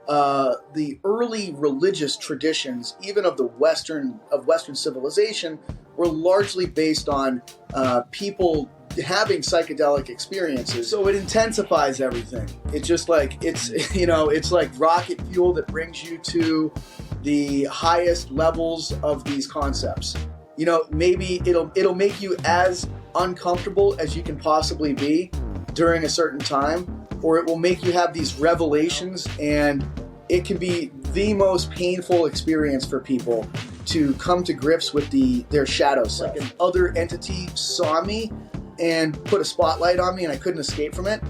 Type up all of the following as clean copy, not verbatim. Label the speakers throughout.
Speaker 1: the early religious traditions, even of Western civilization, were largely based on people having psychedelic experiences. So it intensifies everything. It's just like it's like rocket fuel that brings you to the highest levels of these concepts. Maybe it'll make you as uncomfortable as you can possibly be during a certain time, or it will make you have these revelations, and it can be the most painful experience for people to come to grips with their shadow self. Like another entity saw me and put a spotlight on me, and I couldn't escape from it.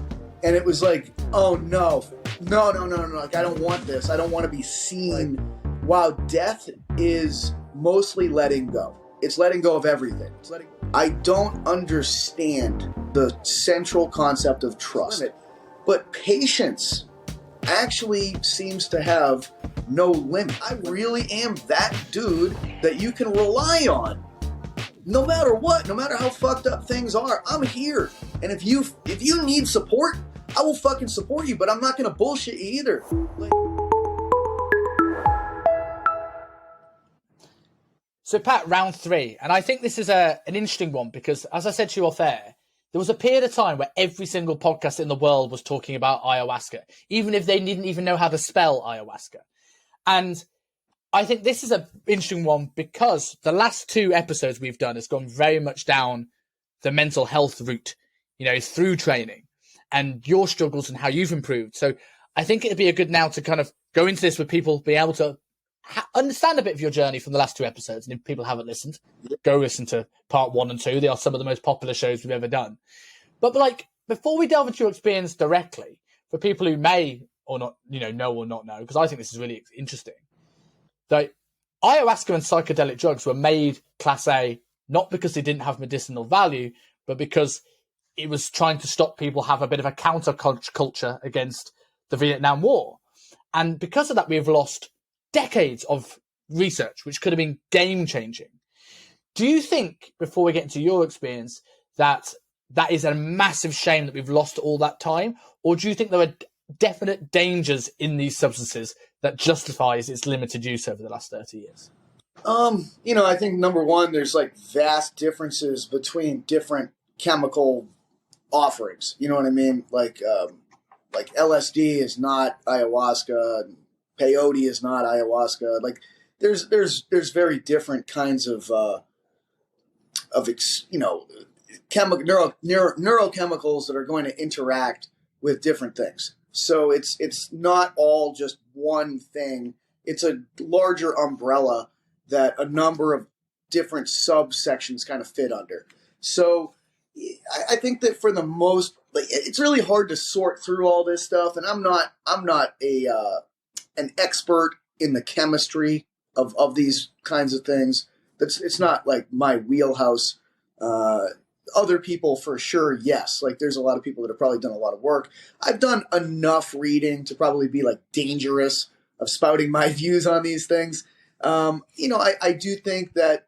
Speaker 1: And it was like, oh no. Like, I don't want this. I don't want to be seen. Wow, death is mostly letting go. It's letting go of everything. I don't understand the central concept of trust, but patience actually seems to have no limit. I really am that dude that you can rely on. No matter what, no matter how fucked up things are, I'm here. And if you need support, I will fucking support you, but I'm not gonna bullshit you either.
Speaker 2: So Pat, round 3, and I think this is an interesting one because, as I said to you off air, there was a period of time where every single podcast in the world was talking about ayahuasca, even if they didn't even know how to spell ayahuasca. And I think this is an interesting one because the last 2 episodes we've done has gone very much down the mental health route, through training and your struggles and how you've improved. So I think it'd be a good now to kind of go into this with people, be able to understand a bit of your journey from the last 2 episodes. And if people haven't listened, go listen to part 1 and 2. They are some of the most popular shows we've ever done. But before we delve into your experience directly, for people who may or not, know or not know, because I think this is really interesting, that ayahuasca and psychedelic drugs were made Class A, not because they didn't have medicinal value, but because it was trying to stop people have a bit of a counterculture against the Vietnam War. And because of that, we've lost decades of research, which could have been game-changing. Do you think, before we get into your experience, that is a massive shame that we've lost all that time? Or do you think there are definite dangers in these substances that justifies its limited use over the last 30 years?
Speaker 1: I think number one, there's like vast differences between different chemical offerings. You know what I mean? Like LSD is not ayahuasca. Peyote is not ayahuasca. Like there's very different kinds of neurochemicals that are going to interact with different things. So it's not all just one thing. It's a larger umbrella that a number of different subsections kind of fit under. So I think that for the most, it's really hard to sort through all this stuff, and I'm not an expert in the chemistry of these kinds of things. It's not like my wheelhouse. Other people for sure, yes. Like there's a lot of people that have probably done a lot of work. I've done enough reading to probably be like dangerous of spouting my views on these things. I do think that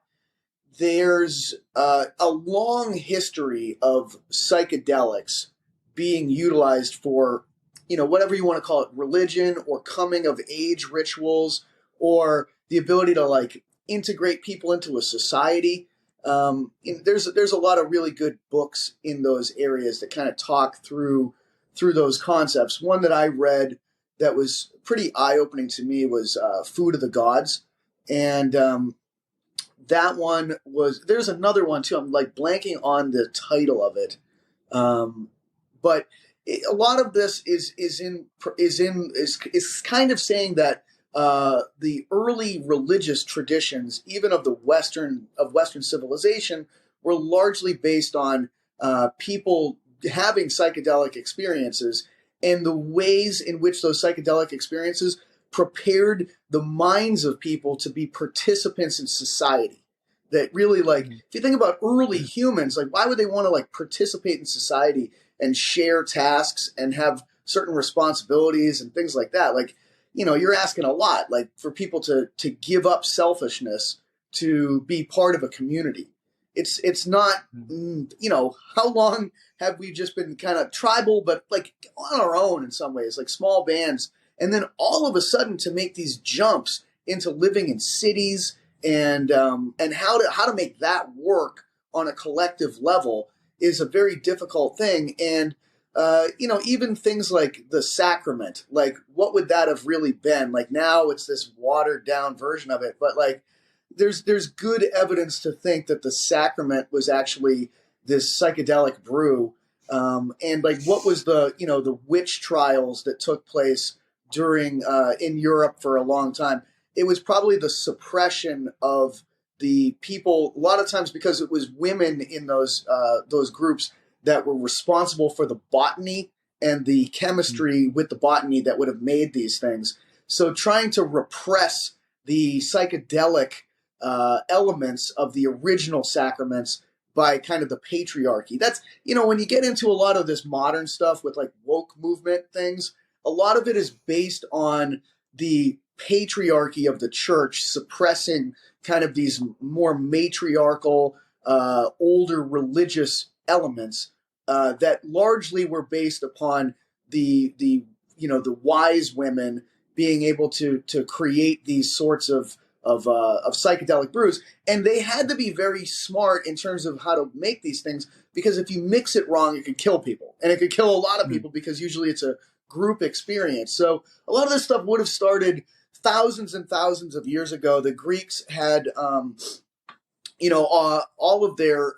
Speaker 1: there's a long history of psychedelics being utilized for, whatever you want to call it, religion or coming of age rituals, or the ability to like integrate people into a society. There's a lot of really good books in those areas that kind of talk through those concepts. One that I read that was pretty eye-opening to me was Food of the Gods. And that one was, there's another one too. I'm like blanking on the title of it. But a lot of this is kind of saying that the early religious traditions, even of Western civilization, were largely based on people having psychedelic experiences, and the ways in which those psychedelic experiences prepared the minds of people to be participants in society. That really, like, if you think about early humans, like, why would they want to like participate in society and share tasks and have certain responsibilities and things like that? Like, you're asking a lot, like, for people to give up selfishness to be part of a community. It's not, how long have we just been kind of tribal, but like on our own in some ways, like small bands. and then all of a sudden to make these jumps into living in cities and how to make that work on a collective level is a very difficult thing. And even things like the sacrament, like what would that have really been? Like now it's this watered down version of it, but like there's good evidence to think that the sacrament was actually this psychedelic brew. And like what was the witch trials that took place during in Europe for a long time? It was probably the suppression of the people, a lot of times because it was women in those groups that were responsible for the botany and the chemistry with the botany that would have made these things. So trying to repress the psychedelic elements of the original sacraments by kind of the patriarchy. That's, when you get into a lot of this modern stuff with like woke movement things, a lot of it is based on the patriarchy of the church suppressing kind of these more matriarchal, older religious elements that largely were based upon the wise women being able to create these sorts of psychedelic brews. And they had to be very smart in terms of how to make these things, because if you mix it wrong, it could kill people. And it could kill a lot of people because usually it's a group experience. So a lot of this stuff would have started thousands and thousands of years ago. The Greeks had, all of their,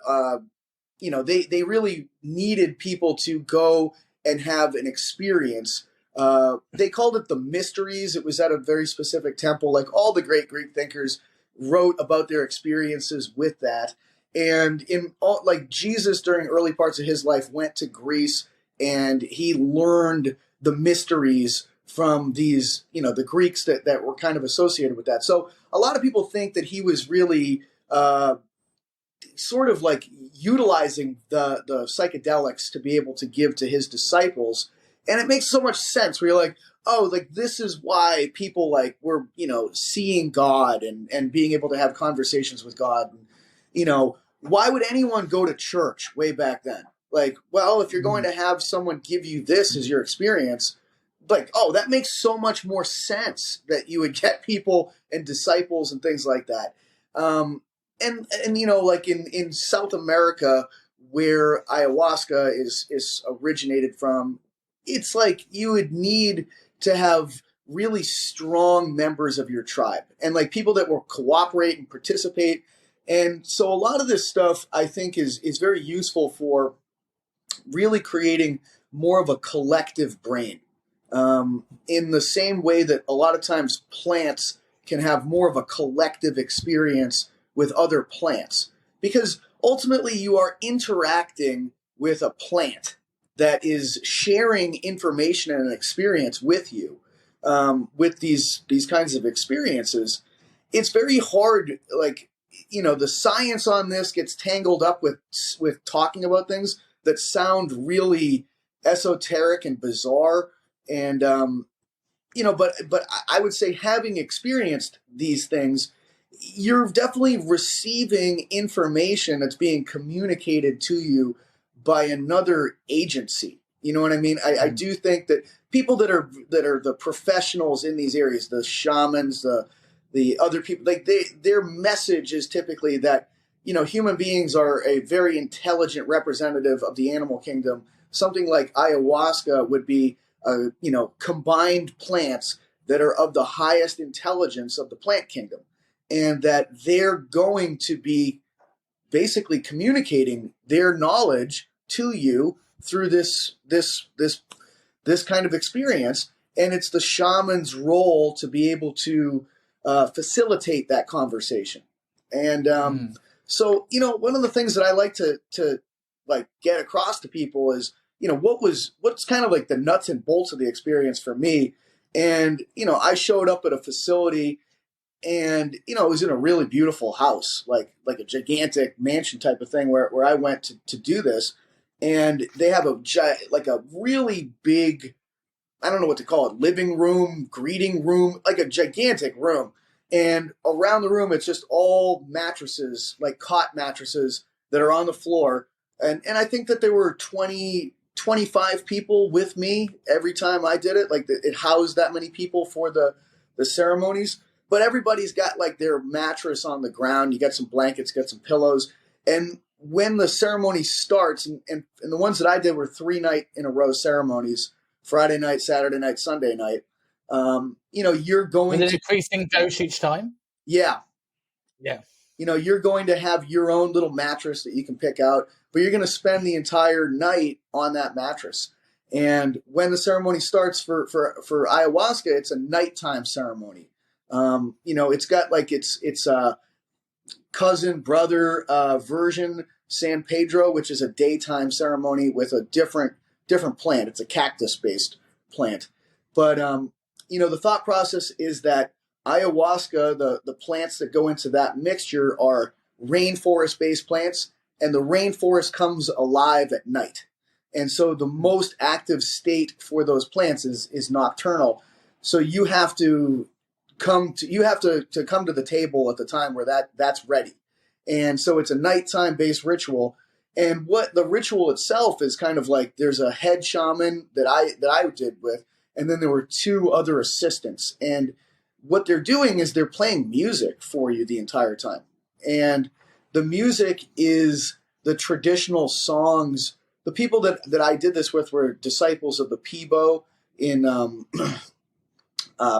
Speaker 1: they really needed people to go and have an experience. They called it the mysteries. It was at a very specific temple. Like all the great Greek thinkers wrote about their experiences with that. And like Jesus during early parts of his life went to Greece and he learned the mysteries from these, the Greeks that were kind of associated with that. So a lot of people think that he was really sort of like utilizing the psychedelics to be able to give to his disciples. And it makes so much sense where you're like, oh, like this is why people like were, seeing God and being able to have conversations with God. And, why would anyone go to church way back then? Like, well, if you're going to have someone give you this as your experience, like, oh, that makes so much more sense that you would get people and disciples and things like that. And like in South America, where ayahuasca is originated from, it's like you would need to have really strong members of your tribe and like people that will cooperate and participate. And so a lot of this stuff I think is very useful for really creating more of a collective brain. In the same way that a lot of times plants can have more of a collective experience with other plants, because ultimately you are interacting with a plant that is sharing information and an experience with you. With these kinds of experiences, it's very hard. Like, the science on this gets tangled up with talking about things that sound really esoteric and bizarre. And, but I would say having experienced these things, you're definitely receiving information that's being communicated to you by another agency. You know what I mean? I do think that people that are the professionals in these areas, the shamans, the other people, like their message is typically that, human beings are a very intelligent representative of the animal kingdom. Something like ayahuasca would be, combined plants that are of the highest intelligence of the plant kingdom, and that they're going to be basically communicating their knowledge to you through this kind of experience. And it's the shaman's role to be able to facilitate that conversation. And so, one of the things that I like to like get across to people is, what's kind of like the nuts and bolts of the experience for me. And, I showed up at a facility and, it was in a really beautiful house, like a gigantic mansion type of thing where I went to do this. And they have a really big, I don't know what to call it, living room, greeting room, like a gigantic room. And around the room, it's just all mattresses, like cot mattresses that are on the floor. And I think that there were 20 25 people with me every time I did it. Like it housed that many people for the ceremonies, but everybody's got like their mattress on the ground. You got some blankets, got some pillows. And when the ceremony starts, and the ones that I did were 3-night in a row ceremonies, Friday night, Saturday night, Sunday night. You're going
Speaker 2: with an increasing dose each time.
Speaker 1: Yeah.
Speaker 2: Yeah.
Speaker 1: You're going to have your own little mattress that you can pick out, but you're going to spend the entire night on that mattress. And when the ceremony starts for ayahuasca, it's a nighttime ceremony. It's got like it's a cousin brother version, San Pedro, which is a daytime ceremony with a different plant. It's a cactus based plant. But the thought process is that ayahuasca, the plants that go into that mixture are rainforest-based plants, and the rainforest comes alive at night. And so the most active state for those plants is nocturnal. So you have to come to the table at the time where that's ready. And so it's a nighttime-based ritual. And what the ritual itself is kind of like, there's a head shaman that I did with, and then there were 2 other assistants. And what they're doing is they're playing music for you the entire time. And the music is the traditional songs. The people that I did this with were disciples of the Pibo in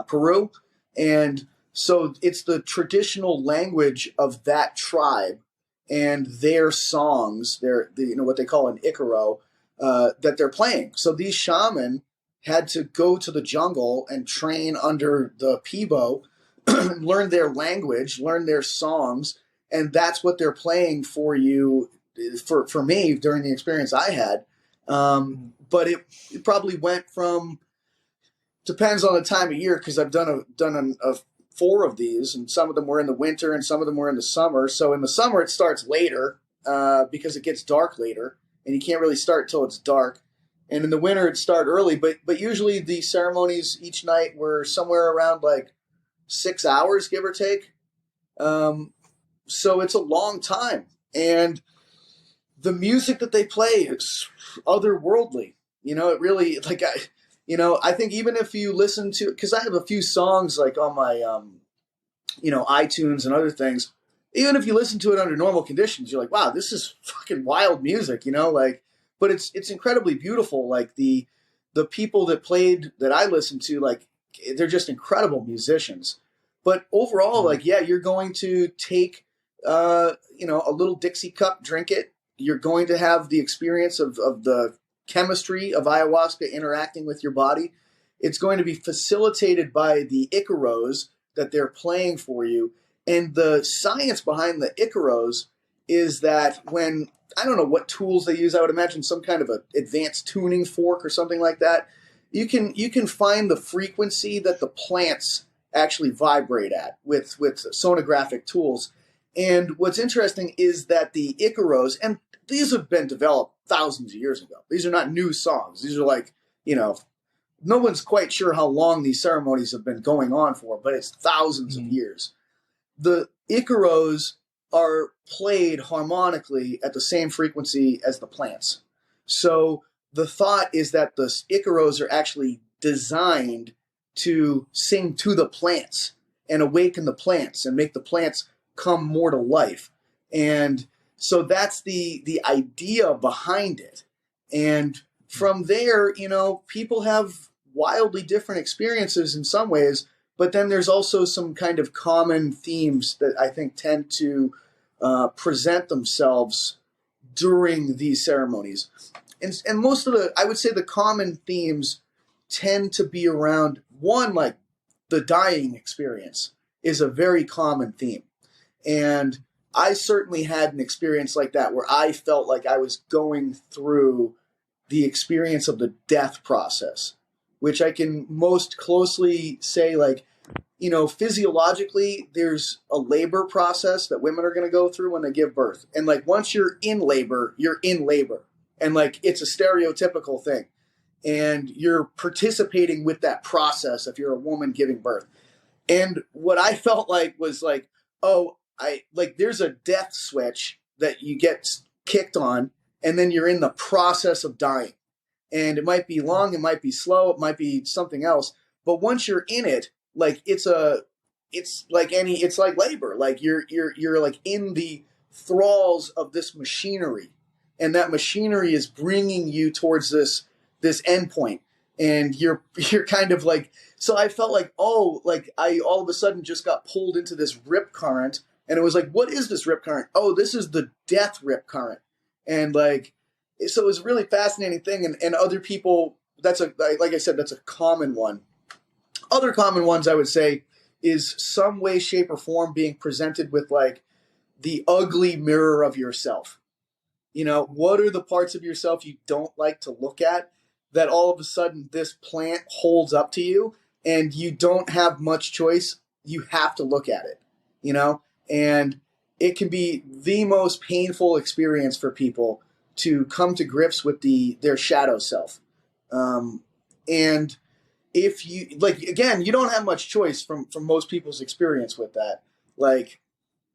Speaker 1: Peru. And so it's the traditional language of that tribe and their songs, what they call an Icaro, that they're playing. So these shaman had to go to the jungle and train under the Pibo, learn their language, learn their songs, and that's what they're playing for you, for me during the experience I had. But it probably went from, depends on the time of year, because I've done 4 of these, and some of them were in the winter and some of them were in the summer. So in the summer it starts later because it gets dark later, and you can't really start till it's dark. And in the winter, it'd start early, but usually the ceremonies each night were somewhere around like 6 hours, give or take. So it's a long time. And the music that they play is otherworldly. It really, like, I think even if you listen to, because I have a few songs like on my, iTunes and other things, even if you listen to it under normal conditions, you're like, wow, this is fucking wild music, but it's incredibly beautiful. Like the people that I listened to, like, they're just incredible musicians. But overall, like, yeah, you're going to take, a little Dixie cup, drink it. You're going to have the experience of the chemistry of ayahuasca interacting with your body. It's going to be facilitated by the Icaros that they're playing for you. And the science behind the Icaros is that when, I don't know what tools they use, I would imagine some kind of an advanced tuning fork or something like that, you can find the frequency that the plants actually vibrate at with sonographic tools. And what's interesting is that the Icaros, and these have been developed thousands of years ago. These are not new songs. These are like, no one's quite sure how long these ceremonies have been going on for, but it's thousands of years. The Icaros are played harmonically at the same frequency as the plants. So the thought is that the Icaros are actually designed to sing to the plants and awaken the plants and make the plants come more to life. And so that's the idea behind it. And from there, people have wildly different experiences in some ways, but then there's also some kind of common themes that I think tend to present themselves during these ceremonies. And most of I would say the common themes tend to be around, one, like the dying experience is a very common theme. And I certainly had an experience like that where I felt like I was going through the experience of the death process, which I can most closely say, like, physiologically, there's a labor process that women are going to go through when they give birth. And like, once you're in labor, you're in labor. And like, it's a stereotypical thing. And you're participating with that process if you're a woman giving birth. And what I felt like was like, there's a death switch that you get kicked on, and then you're in the process of dying. And it might be long, it might be slow, it might be something else. But once you're in it, like it's like labor. Like you're like in the thralls of this machinery, and that machinery is bringing you towards this endpoint, and you're kind of like. So I felt like, I all of a sudden just got pulled into this rip current, and it was like, what is this rip current? Oh, this is the death rip current, and like, so it was a really fascinating thing, and other people. Like I said, that's a common one. Other common ones I would say is some way, shape, or form being presented with like the ugly mirror of yourself. You know, what are the parts of yourself you don't like to look at that all of a sudden this plant holds up to you and you don't have much choice? You have to look at it, you know, and it can be the most painful experience for people to come to grips with their shadow self. And if you like, again, you don't have much choice from most people's experience with that. Like,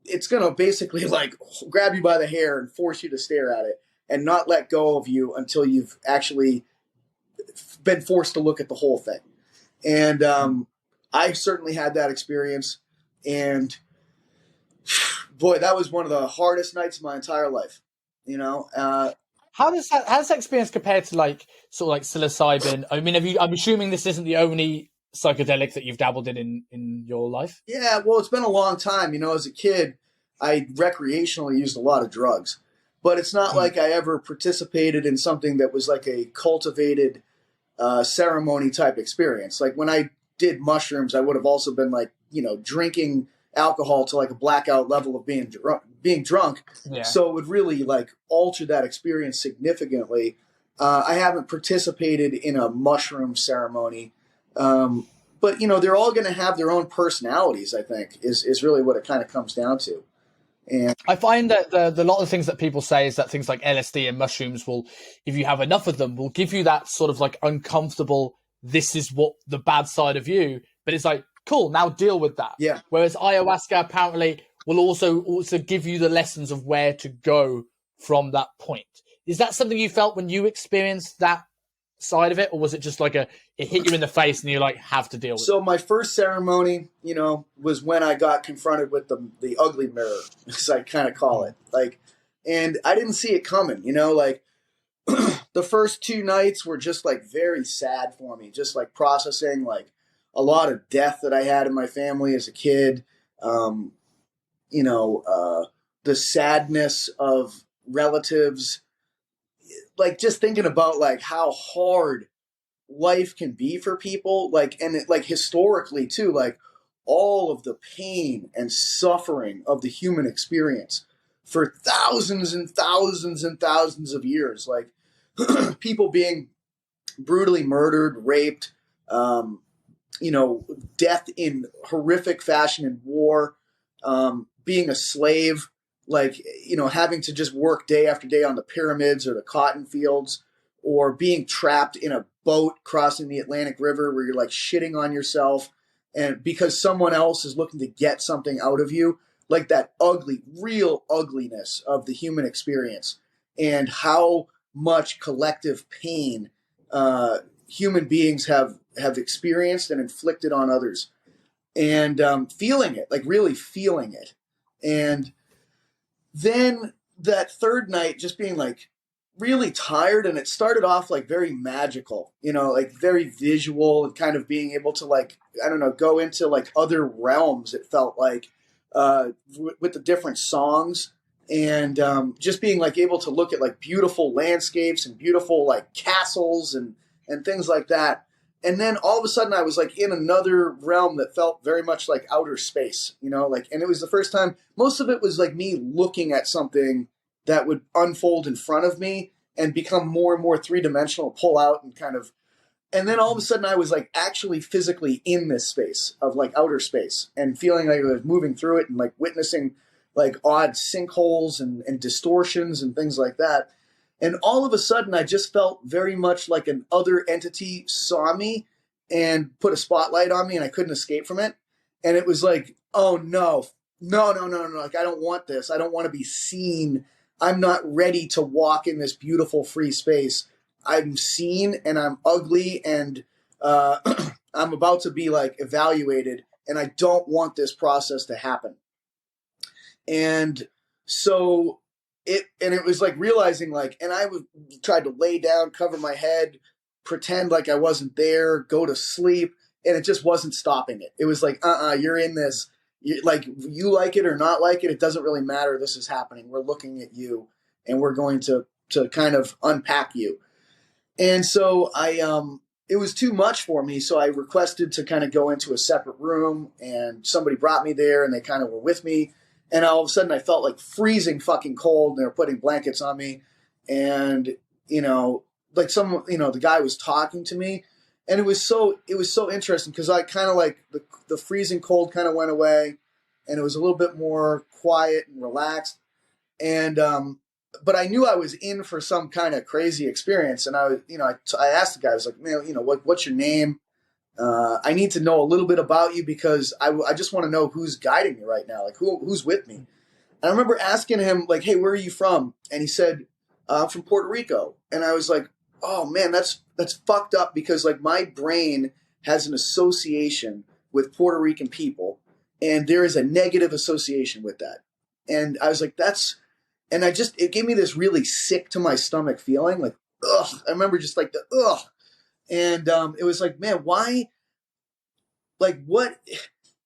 Speaker 1: it's going to basically like grab you by the hair and force you to stare at it and not let go of you until you've actually been forced to look at the whole thing. And I certainly had that experience. And boy, that was one of the hardest nights of my entire life, you know?
Speaker 2: How does that experience compare to like sort of like psilocybin? I mean, I'm assuming this isn't the only psychedelic that you've dabbled in your life.
Speaker 1: Yeah, well, it's been a long time. You know, as a kid, I recreationally used a lot of drugs, but it's not like I ever participated in something that was like a cultivated ceremony type experience. Like when I did mushrooms, I would have also been like, you know, drinking alcohol to like a blackout level of being drunk.
Speaker 2: Yeah.
Speaker 1: So it would really like alter that experience significantly. I haven't participated in a mushroom ceremony. But, you know, they're all going to have their own personalities, I think, is really what it kind of comes down to. And
Speaker 2: I find that the lot of things that people say is that things like LSD and mushrooms will, if you have enough of them, will give you that sort of like uncomfortable, this is what the bad side of you. But it's like, cool, now deal with that.
Speaker 1: Yeah.
Speaker 2: Whereas ayahuasca apparently will also give you the lessons of where to go from that point. Is that something you felt when you experienced that side of it, or was it just like it hit you in the face and you like have to deal with it?
Speaker 1: So my first ceremony, you know, was when I got confronted with the ugly mirror, as I kind of call it. Like, and I didn't see it coming, you know, like the first 2 nights were just like very sad for me, just like processing like a lot of death that I had in my family as a kid. You know, the sadness of relatives, like just thinking about like how hard life can be for people, like, and it, like historically too, like all of the pain and suffering of the human experience for thousands and thousands and thousands of years, like people being brutally murdered, raped, you know, death in horrific fashion in war, being a slave, like, you know, having to just work day after day on the pyramids or the cotton fields, or being trapped in a boat crossing the Atlantic River where you're like shitting on yourself and because someone else is looking to get something out of you, like that ugly, real ugliness of the human experience and how much collective pain human beings have experienced and inflicted on others, and feeling it, like really feeling it. And then that third night just being like really tired, and it started off like very magical, you know, like very visual and kind of being able to like, I don't know, go into like other realms, it felt like, with the different songs, and just being like able to look at like beautiful landscapes and beautiful like castles and things like that. And then all of a sudden I was like in another realm that felt very much like outer space, you know, like, and it was the first time, most of it was like me looking at something that would unfold in front of me and become more and more three-dimensional, pull out and kind of, and then all of a sudden I was like actually physically in this space of like outer space and feeling like I was moving through it and like witnessing like odd sinkholes and distortions and things like that. And all of a sudden, I just felt very much like an other entity saw me and put a spotlight on me, and I couldn't escape from it. And it was like, oh, no. Like, I don't want this. I don't want to be seen. I'm not ready to walk in this beautiful free space. I'm seen and I'm ugly and I'm about to be like evaluated, and I don't want this process to happen. And so it was like realizing like, and tried to lay down, cover my head, pretend like I wasn't there, go to sleep, and it just wasn't stopping it. It was like, you're in this. You like it or not like it, it doesn't really matter. This is happening. We're looking at you, and we're going to kind of unpack you. And so it was too much for me. So I requested to kind of go into a separate room, and somebody brought me there, and they kind of were with me. And all of a sudden I felt like freezing fucking cold, and they were putting blankets on me. And, like the guy was talking to me, and it was so interesting because I kind of like the freezing cold kind of went away, and it was a little bit more quiet and relaxed. And, but I knew I was in for some kind of crazy experience. And I asked the guy, I was like, man, what's your name? I need to know a little bit about you because I just want to know who's guiding me right now. Like who's with me. And I remember asking him like, hey, where are you from? And he said, I'm from Puerto Rico. And I was like, oh man, that's fucked up because like my brain has an association with Puerto Rican people, and there is a negative association with that. And I was like, and it gave me this really sick to my stomach feeling, like, ugh. I remember just like the ugh. And it was like, man, why? Like, what?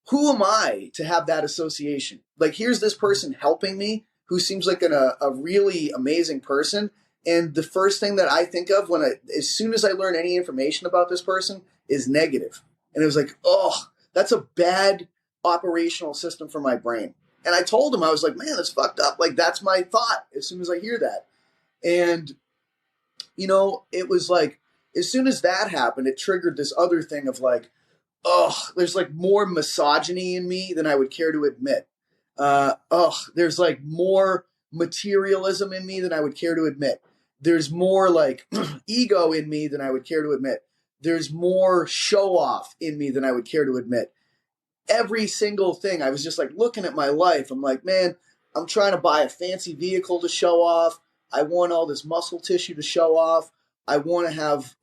Speaker 1: Who am I to have that association? Like, here's this person helping me who seems like a really amazing person. And the first thing that I think of as soon as I learn any information about this person is negative. And it was like, oh, that's a bad operational system for my brain. And I told him, I was like, man, that's fucked up. Like, that's my thought as soon as I hear that. And, it was like, as soon as that happened, it triggered this other thing of like, oh, there's like more misogyny in me than I would care to admit. There's like more materialism in me than I would care to admit. There's more like ego in me than I would care to admit. There's more show off in me than I would care to admit. Every single thing. I was just like looking at my life. I'm like, man, I'm trying to buy a fancy vehicle to show off. I want all this muscle tissue to show off. I want to have,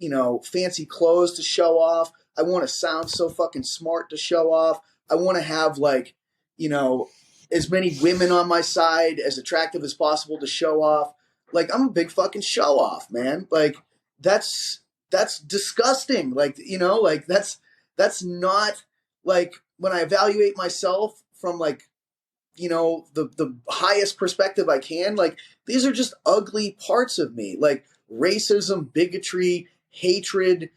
Speaker 1: fancy clothes to show off. I want to sound so fucking smart to show off. I want to have like, as many women on my side, as attractive as possible to show off. Like, I'm a big fucking show off, man. Like, that's disgusting. Like, like that's not like when I evaluate myself from like, the highest perspective I can, like these are just ugly parts of me, like racism, bigotry, hatred,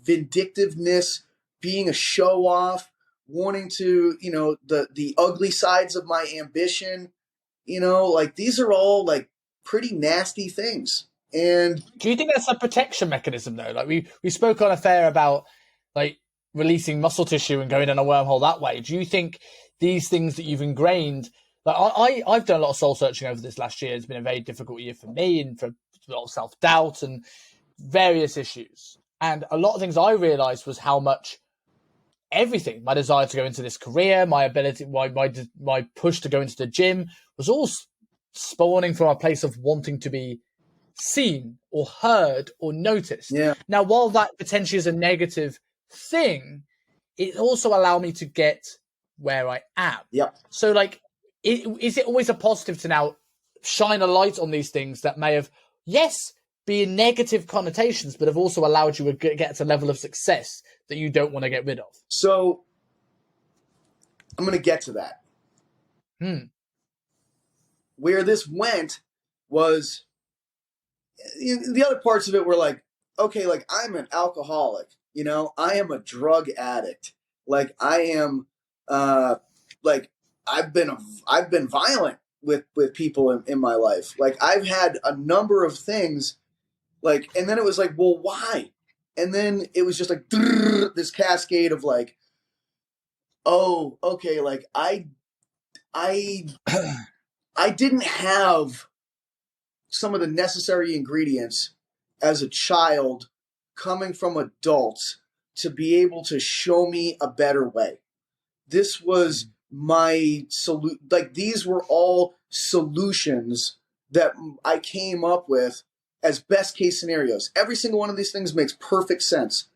Speaker 1: vindictiveness, being a show off, wanting to, the ugly sides of my ambition, like these are all like pretty nasty things. And
Speaker 2: do you think that's a protection mechanism though? Like we spoke on a fair about like releasing muscle tissue and going down a wormhole that way. Do you think these things that you've ingrained, like I've done a lot of soul searching over this last year. It's been a very difficult year for me and for a lot of self-doubt and various issues. And a lot of things I realized was how much everything, my desire to go into this career, my ability, my push to go into the gym was all spawning from a place of wanting to be seen or heard or noticed.
Speaker 1: Yeah.
Speaker 2: Now, while that potentially is a negative thing, it also allowed me to get where I am.
Speaker 1: Yep.
Speaker 2: So like, is it always a positive to now shine a light on these things that may have, yes, been negative connotations, but have also allowed you to get to a level of success that you don't want to get rid of?
Speaker 1: So I'm going to get to that. Where this went was, the other parts of it were like, okay, like I'm an alcoholic, I am a drug addict. Like I am, like I've been violent with people in my life. Like I've had a number of things, like, and then it was like, well, why? And then it was just like this cascade of like, oh, okay, like I didn't have some of the necessary ingredients as a child coming from adults to be able to show me a better way. This was my like these were all solutions that I came up with as best case scenarios. Every single one of these things makes perfect sense.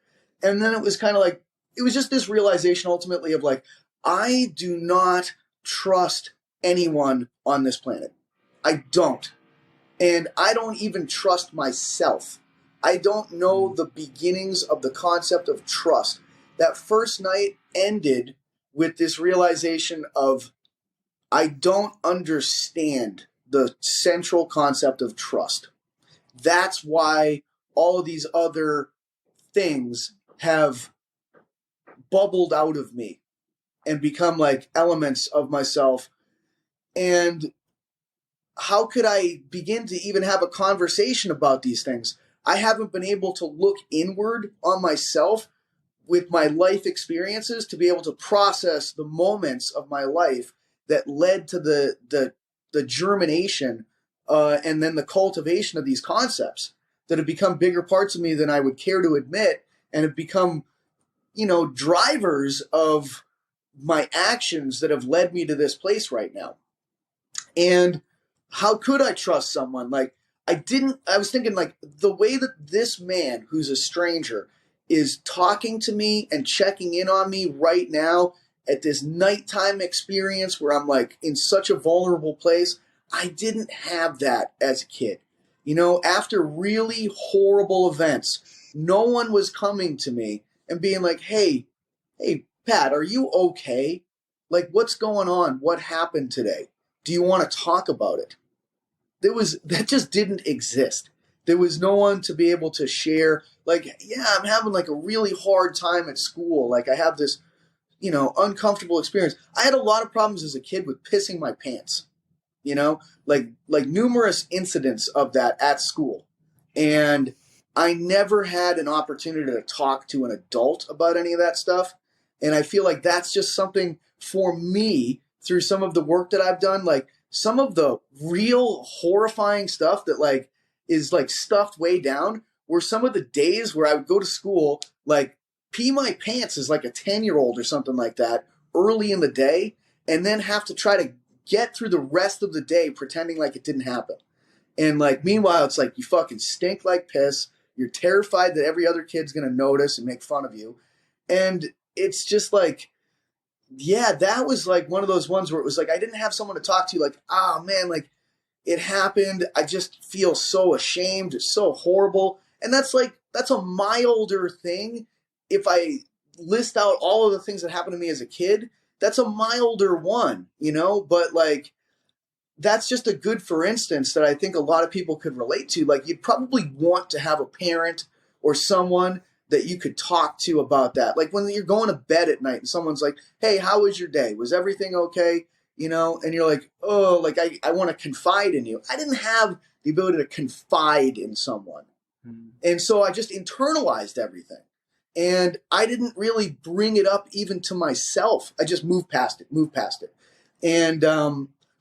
Speaker 1: And then it was kind of like, it was just this realization ultimately of like, I do not trust anyone on this planet. I don't. And I don't even trust myself. I don't know the beginnings of the concept of trust. That first night ended with this realization of I don't understand the central concept of trust. That's why all of these other things have bubbled out of me and become like elements of myself. And how could I begin to even have a conversation about these things? I haven't been able to look inward on myself with my life experiences to be able to process the moments of my life that led to the germination and then the cultivation of these concepts that have become bigger parts of me than I would care to admit, and have become, drivers of my actions that have led me to this place right now. And how could I trust someone? Like, I was thinking, like, the way that this man who's a stranger is talking to me and checking in on me right now at this nighttime experience where I'm like in such a vulnerable place. I didn't have that as a kid. After really horrible events, no one was coming to me and being like, hey, Pat, are you okay? Like, what's going on? What happened today? Do you want to talk about it? That just didn't exist. There was no one to be able to share, like, yeah, I'm having like a really hard time at school. Like, I have this, uncomfortable experience. I had a lot of problems as a kid with pissing my pants, like numerous incidents of that at school. And I never had an opportunity to talk to an adult about any of that stuff. And I feel like that's just something for me through some of the work that I've done, like some of the real horrifying stuff that like is like stuffed way down were some of the days where I would go to school, like pee my pants as like a 10-year-old or something like that early in the day, and then have to try to get through the rest of the day pretending like it didn't happen. And like, meanwhile, it's like you fucking stink like piss. You're terrified that every other kid's going to notice and make fun of you. And it's just like, yeah, that was like one of those ones where it was like, I didn't have someone to talk to, like, oh man, like it happened. I just feel so ashamed. It's so horrible. And that's a milder thing. If I list out all of the things that happened to me as a kid, that's a milder one, but like, that's just a good for instance that I think a lot of people could relate to. Like, you'd probably want to have a parent or someone that you could talk to about that. Like when you're going to bed at night and someone's like, hey, how was your day? Was everything okay? And you're like, oh, like I want to confide in you. I didn't have the ability to confide in someone. And so I just internalized everything. And I didn't really bring it up even to myself. I just moved past it. And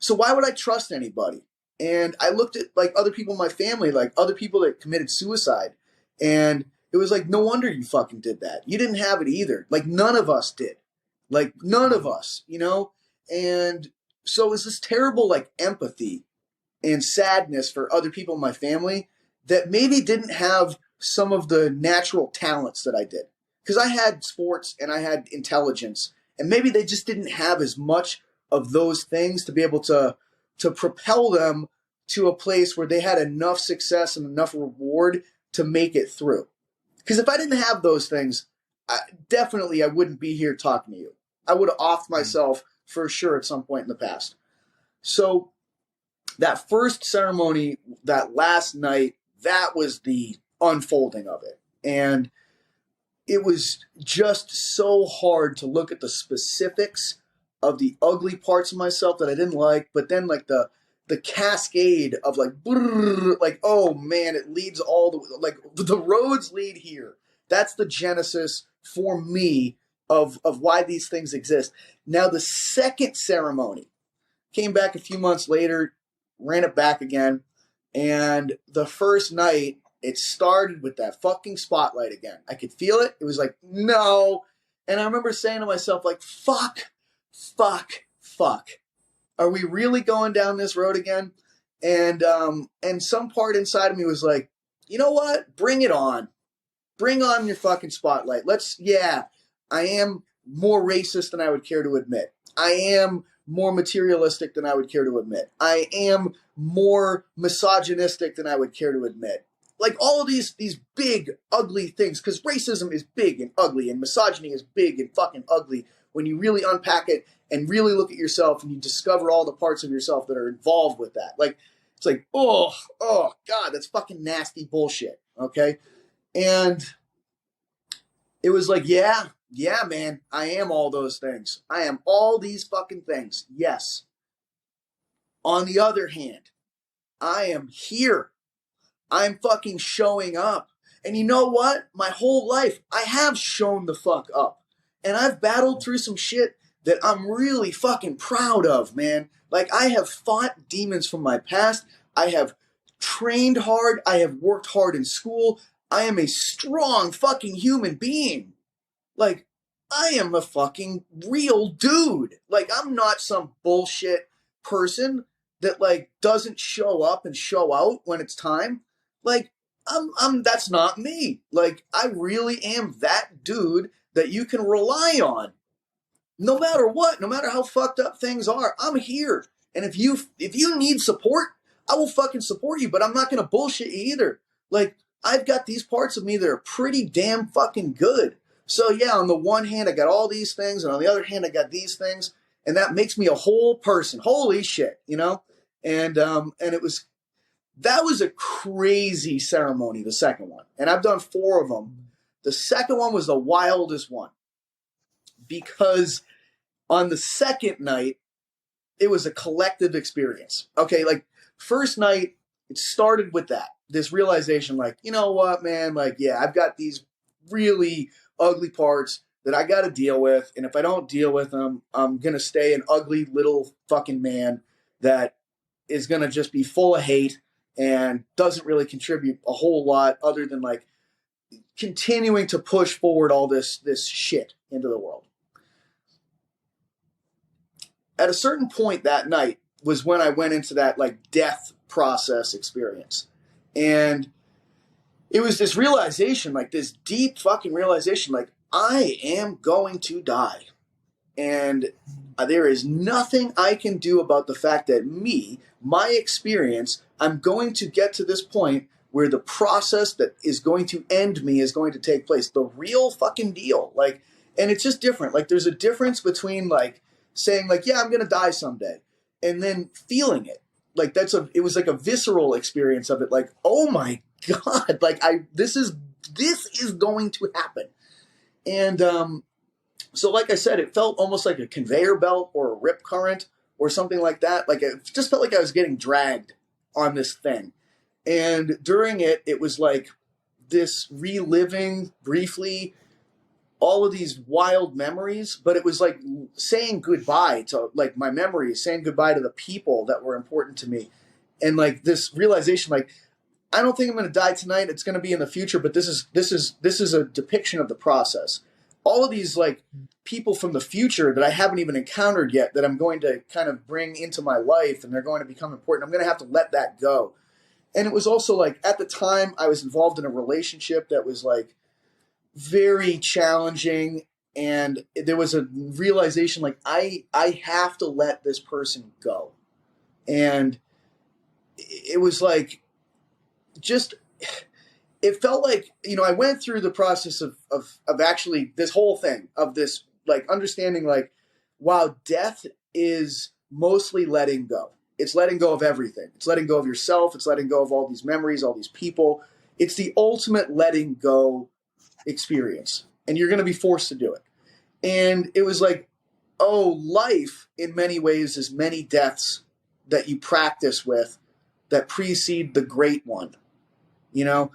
Speaker 1: so why would I trust anybody? And I looked at like other people in my family, like other people that committed suicide. And it was like, no wonder you fucking did that. You didn't have it either. Like none of us did. Like none of us, And so it was this terrible like empathy and sadness for other people in my family that maybe didn't have some of the natural talents that I did. Because I had sports and I had intelligence, and maybe they just didn't have as much of those things to be able to propel them to a place where they had enough success and enough reward to make it through. Because if I didn't have those things, I wouldn't be here talking to you. I would have offed myself for sure at some point in the past. So that first ceremony, that last night, that was the unfolding of it. And it was just so hard to look at the specifics of the ugly parts of myself that I didn't like, but then like the cascade of like, like, oh man, it leads all the, like the roads lead here. That's the genesis for me of why these things exist. Now the second ceremony came back a few months later, ran it back again. And the first night, it started with that fucking spotlight again. I could feel it. It was like, no. And I remember saying to myself, like, fuck. Are we really going down this road again? And some part inside of me was like, you know what? Bring it on. Bring on your fucking spotlight. I am more racist than I would care to admit. I am more materialistic than I would care to admit. I am more misogynistic than I would care to admit. Like all of these big, ugly things, because racism is big and ugly, and misogyny is big and fucking ugly when you really unpack it and really look at yourself and you discover all the parts of yourself that are involved with that. Like, it's like, oh, God, that's fucking nasty bullshit, okay? And it was like, yeah, man, I am all those things. I am all these fucking things, yes. On the other hand, I am here. I'm fucking showing up. And you know what? My whole life, I have shown the fuck up. And I've battled through some shit that I'm really fucking proud of, man. Like, I have fought demons from my past. I have trained hard. I have worked hard in school. I am a strong fucking human being. Like, I am a fucking real dude. Like, I'm not some bullshit person that, like, doesn't show up and show out when it's time. Like, that's not me. Like, I really am that dude that you can rely on. No matter what, no matter how fucked up things are, I'm here. And if you need support, I will fucking support you, but I'm not going to bullshit you either. Like, I've got these parts of me that are pretty damn fucking good. So yeah, on the one hand, I got all these things, and on the other hand, I got these things, and that makes me a whole person. Holy shit, you know? And that was a crazy ceremony, the second one. And I've done 4 of them. The second one was the wildest one. Because on the second night, it was a collective experience. Okay, like, first night, it started with that. This realization, like, you know what, man? Like, yeah, I've got these really ugly parts that I got to deal with. And if I don't deal with them, I'm going to stay an ugly little fucking man that is going to just be full of hate and doesn't really contribute a whole lot other than, like, continuing to push forward all this shit into the world. At a certain point that night was when I went into that, like, death process experience. And it was this realization, like, this deep fucking realization, like, I am going to die. And there is nothing I can do about the fact that my experience, I'm going to get to this point where the process that is going to end me is going to take place. The real fucking deal. Like, and it's just different. Like, there's a difference between, like, saying, like, yeah, I'm going to die someday, and then feeling it. Like, it was like a visceral experience of it. Like, oh my God, like, this is going to happen. And, so like I said, it felt almost like a conveyor belt or a rip current or something like that. Like, it just felt like I was getting dragged on this thing. And during it, it was like this reliving briefly all of these wild memories, but it was like saying goodbye to, like, my memories, saying goodbye to the people that were important to me. And, like, this realization, like, I don't think I'm going to die tonight. It's going to be in the future, but this is a depiction of the process. All of these, like, people from the future that I haven't even encountered yet that I'm going to kind of bring into my life, and they're going to become important. I'm going to have to let that go. And it was also, like, at the time I was involved in a relationship that was, like, very challenging, and there was a realization, like, I have to let this person go. And it was like, just, it felt like, you know, I went through the process of actually this whole thing of this, like, understanding, like, wow, death is mostly letting go. It's letting go of everything. It's letting go of yourself. It's letting go of all these memories, all these people. It's the ultimate letting go experience. And you're going to be forced to do it. And it was like, oh, life in many ways is many deaths that you practice with that precede the great one, you know?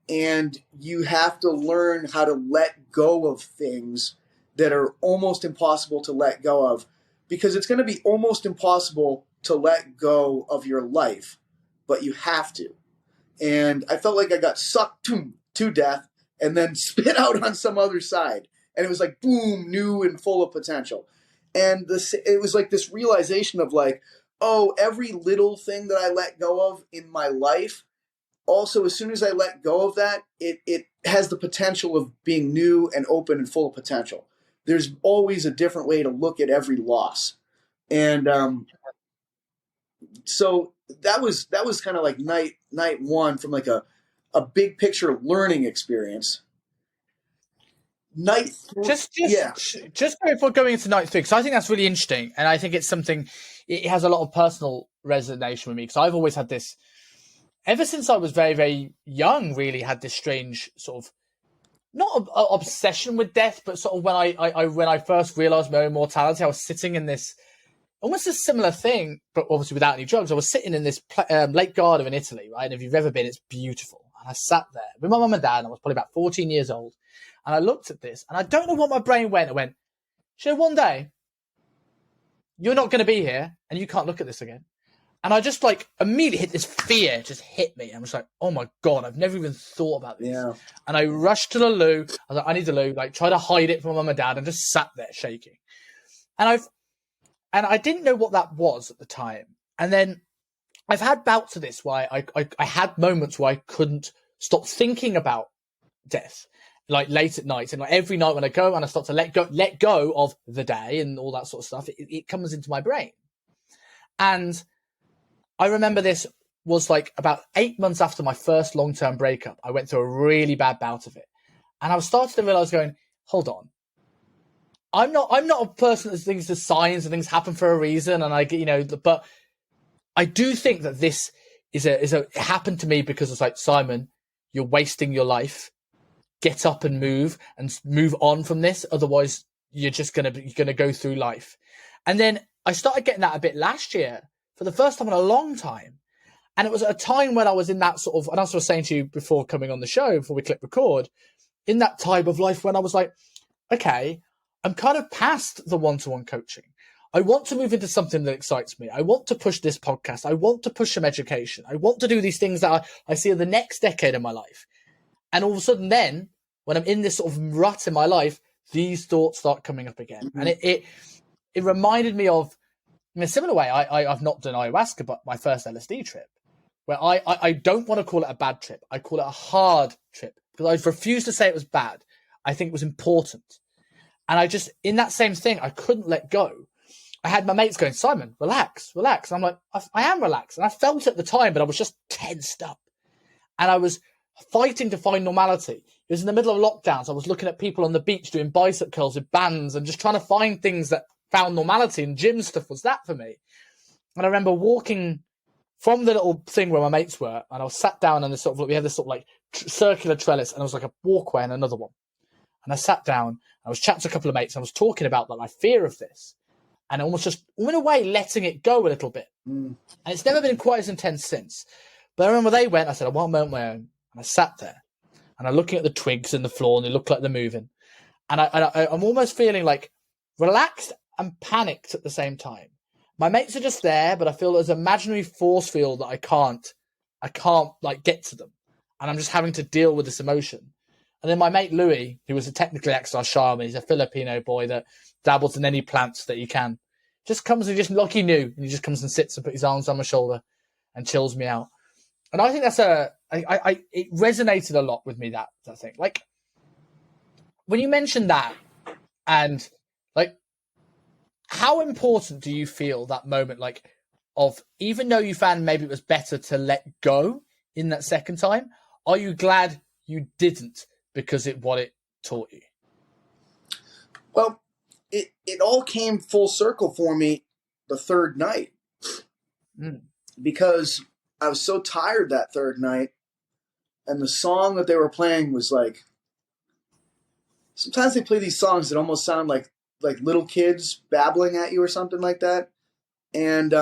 Speaker 1: And you have to learn how to let go of things that are almost impossible to let go of, because it's going to be almost impossible to let go of your life, but you have to. And I felt like I got sucked to death and then spit out on some other side. And it was like, boom, new and full of potential. And it was like this realization of, like, every little thing that I let go of in my life. Also, as soon as I let go of that, it has the potential of being new and open and full of potential. There's always a different way to look at every loss. And so that was kind of like night one from like a big picture learning experience.
Speaker 2: Just before going into night three, because I think that's really interesting, and I think it's something, it has a lot of personal resonation with me, because I've always had this, ever since I was very, very young, really had this strange sort of, not obsession with death, but sort of when I first realized my own mortality, I was sitting in this, almost a similar thing, but obviously without any drugs. I was sitting in this Lake Garda in Italy, right? And if you've ever been, it's beautiful. And I sat there with my mum and dad, and I was probably about 14 years old. And I looked at this, and I don't know what my brain went. I went, one day, you're not going to be here, and you can't look at this again. And I just like immediately hit this fear, just hit me. I was like, oh my God, I've never even thought about this.
Speaker 1: Yeah.
Speaker 2: And I rushed to the loo. I was like, I need the loo, like try to hide it from my mum and dad, and just sat there shaking. And I didn't know what that was at the time. And then I've had bouts of this where I had moments where I couldn't stop thinking about death, like late at night. And like every night when I go and I start to let go of the day and all that sort of stuff, it comes into my brain. And I remember this was like about 8 months after my first long-term breakup. I went through a really bad bout of it. And I was starting to realize going, hold on. I'm not a person that thinks there's signs and things happen for a reason. And but I do think that this it happened to me because it's like, Simon, you're wasting your life. Get up and move on from this. Otherwise you're just going to go through life. And then I started getting that a bit last year for the first time in a long time. And it was at a time when I was in that sort of, and as I was saying to you before coming on the show, before we click record, in that time of life when I was like, okay, I'm kind of past the one-to-one coaching. I want to move into something that excites me. I want to push this podcast. I want to push some education. I want to do these things that I see in the next decade of my life. And all of a sudden then, when I'm in this sort of rut in my life, these thoughts start coming up again. Mm-hmm. And it reminded me of, in a similar way, I've not done ayahuasca, but my first LSD trip, where I don't want to call it a bad trip. I call it a hard trip because I refuse to say it was bad. I think it was important. And I just, in that same thing, I couldn't let go. I had my mates going, Simon, relax. I'm like, I am relaxed. And I felt it at the time, but I was just tensed up. And I was fighting to find normality. It was in the middle of lockdowns. I was looking at people on the beach doing bicep curls with bands and just trying to find things that found normality, and gym stuff was that for me. And I remember walking from the little thing where my mates were, and I was sat down on this sort of, we had this sort of like circular trellis, and it was like a walkway and another one. And I sat down, I was chatting to a couple of mates, and I was talking about like my fear of this, and almost just, in a way, letting it go a little bit. And it's never been quite as intense since. But I remember they went, I said, I want a moment of my own. And I sat there, and I'm looking at the twigs in the floor, and they look like they're moving. And I'm almost feeling like relaxed and panicked at the same time. My mates are just there, but I feel there's an imaginary force field that I can't like get to them. And I'm just having to deal with this emotion. And then my mate Louis, who was a technically exercise shaman, he's a Filipino boy that dabbles in any plants that he can, just comes and just like he knew, and he just comes and sits and puts his arms on my shoulder and chills me out. And I think that's it resonated a lot with me, that thing. Like when you mentioned that, and like, how important do you feel that moment, like, of, even though you found maybe it was better to let go in that second time, are you glad you didn't because what it taught you?
Speaker 1: Well, it all came full circle for me the third night. Because I was so tired that third night, and the song that they were playing was like, sometimes they play these songs that almost sound like little kids babbling at you or something like that. And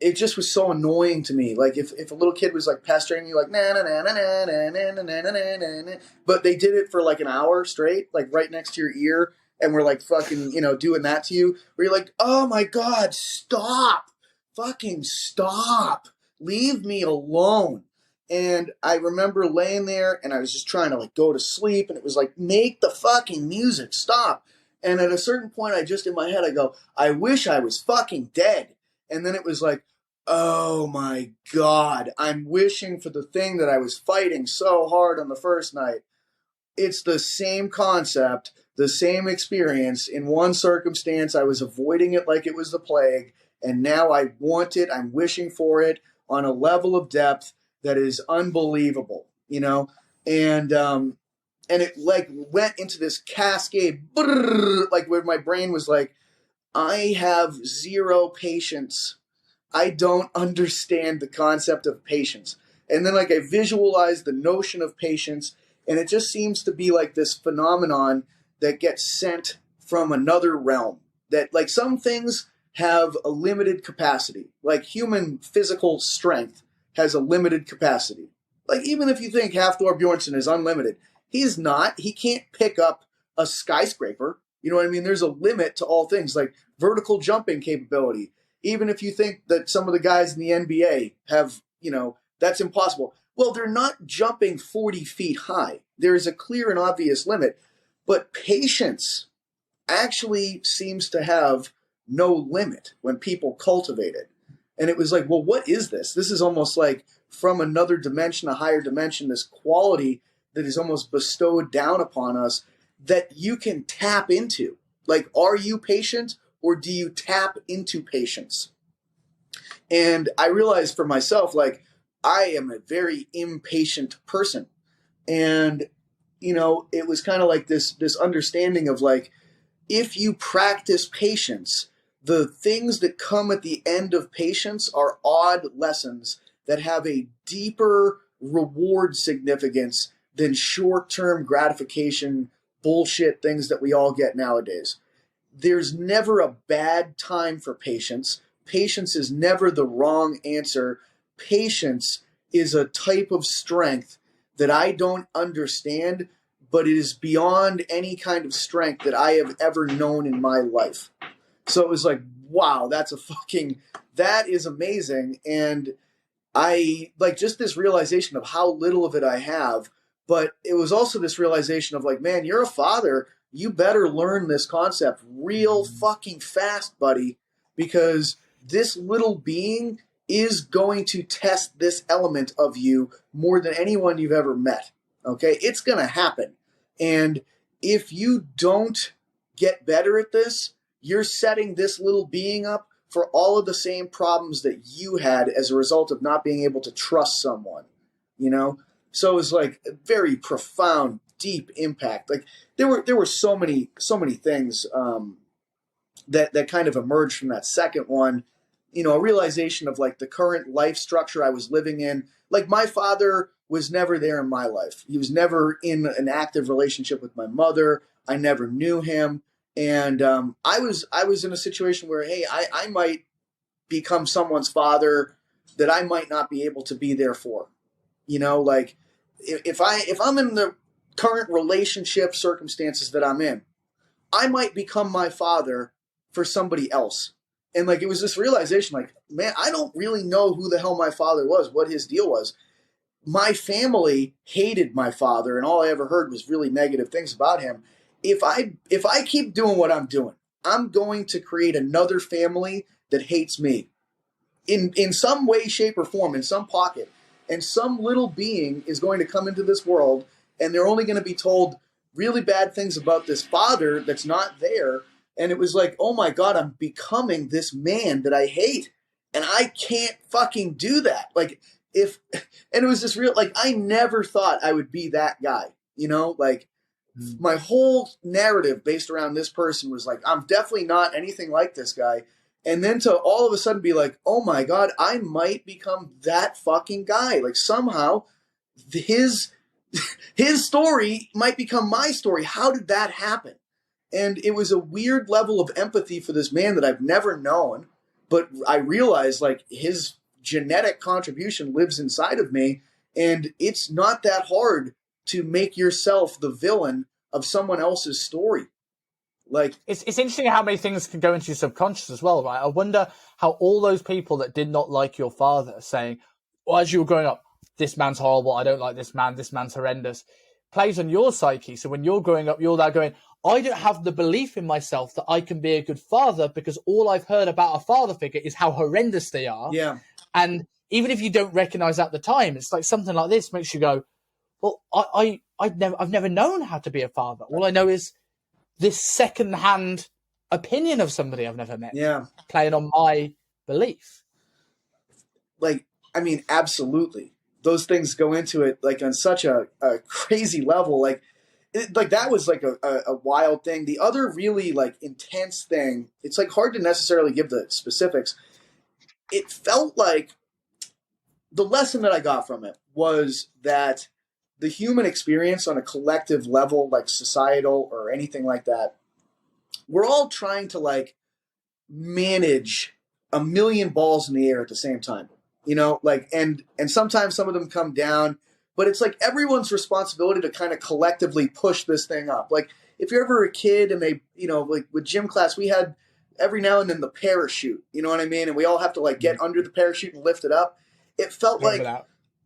Speaker 1: it just was so annoying to me. Like if a little kid was like pestering you like na na na na na na na na na na na, but they did it for like an hour straight, like right next to your ear, and we're like fucking, doing that to you, where you're like, oh my God, stop. Fucking stop. Leave me alone. And I remember laying there, and I was just trying to like go to sleep, and it was like, make the fucking music stop. And at a certain point, I just, in my head, I go, I wish I was fucking dead. And then it was like, oh my God, I'm wishing for the thing that I was fighting so hard on the first night. It's the same concept, the same experience. In one circumstance, I was avoiding it like it was the plague, and now I want it. I'm wishing for it on a level of depth that is unbelievable, you know? And it like went into this cascade, like where my brain was like, I have zero patience. I don't understand the concept of patience. And then like I visualized the notion of patience, and it just seems to be like this phenomenon that gets sent from another realm. That like some things have a limited capacity, like human physical strength has a limited capacity. Like even if you think Hafthor Bjornsson is unlimited, he's not. He can't pick up a skyscraper. You know what I mean? There's a limit to all things, like vertical jumping capability. Even if you think that some of the guys in the NBA have, you know, that's impossible. Well, they're not jumping 40 feet high. There is a clear and obvious limit. But patience actually seems to have no limit when people cultivate it. And it was like, well, what is this? This is almost like from another dimension, a higher dimension, this quality that is almost bestowed down upon us that you can tap into. Like, are you patient or do you tap into patience? And I realized for myself, like, I am a very impatient person. And, you know, it was kind of like this understanding of like, if you practice patience, the things that come at the end of patience are odd lessons that have a deeper reward significance than short-term gratification bullshit things that we all get nowadays. There's never a bad time for patience. Patience is never the wrong answer. Patience is a type of strength that I don't understand, but it is beyond any kind of strength that I have ever known in my life. So it was like, wow, that is amazing. And I like just this realization of how little of it I have, but it was also this realization of like, man, you're a father. You better learn this concept real fucking fast, buddy, because this little being is going to test this element of you more than anyone you've ever met. Okay? It's going to happen. And if you don't get better at this, you're setting this little being up for all of the same problems that you had as a result of not being able to trust someone, you know? So it was like a very profound, deep impact. Like there were so many things that kind of emerged from that second one. You know, a realization of like the current life structure I was living in. Like my father was never there in my life. He was never in an active relationship with my mother. I never knew him. And I was in a situation where, hey, I might become someone's father that I might not be able to be there for. You know, like if I'm in the current relationship circumstances that I'm in, I might become my father for somebody else. And like it was this realization, like, man, I don't really know who the hell my father was, what his deal was. My family hated my father, and all I ever heard was really negative things about him. If I keep doing what I'm doing, I'm going to create another family that hates me in some way, shape, or form, in some pocket. And some little being is going to come into this world, and they're only going to be told really bad things about this father that's not there. And it was like, oh my God, I'm becoming this man that I hate. And I can't fucking do that. Like, and it was this real, like, I never thought I would be that guy, you know? Like, my whole narrative based around this person was like, I'm definitely not anything like this guy. And then to all of a sudden be like, oh my God, I might become that fucking guy. Like somehow his story might become my story. How did that happen? And it was a weird level of empathy for this man that I've never known. But I realized like his genetic contribution lives inside of me. And it's not that hard to make yourself the villain of someone else's story. Like
Speaker 2: it's interesting how many things can go into your subconscious as well, right? I wonder how all those people that did not like your father saying, well, as you were growing up, this man's horrible, I don't like this man's horrendous, plays on your psyche. So when you're growing up, you're there going, I don't have the belief in myself that I can be a good father because all I've heard about a father figure is how horrendous they are.
Speaker 1: Yeah.
Speaker 2: And even if you don't recognize at the time, it's like something like this makes you go, well, I've never known how to be a father. All I know is this second-hand opinion of somebody I've never met.
Speaker 1: Yeah.
Speaker 2: Playing on my belief.
Speaker 1: Like, I mean, absolutely. Those things go into it like on such a crazy level. Like that was like a wild thing. The other really like intense thing, it's like hard to necessarily give the specifics. It felt like the lesson that I got from it was that the human experience on a collective level, like societal or anything like that, we're all trying to like manage a million balls in the air at the same time, you know, like, and sometimes some of them come down, but it's like everyone's responsibility to kind of collectively push this thing up. Like if you're ever a kid and they, you know, like with gym class, we had every now and then the parachute, you know what I mean? And we all have to like get under the parachute and lift it up. It felt like,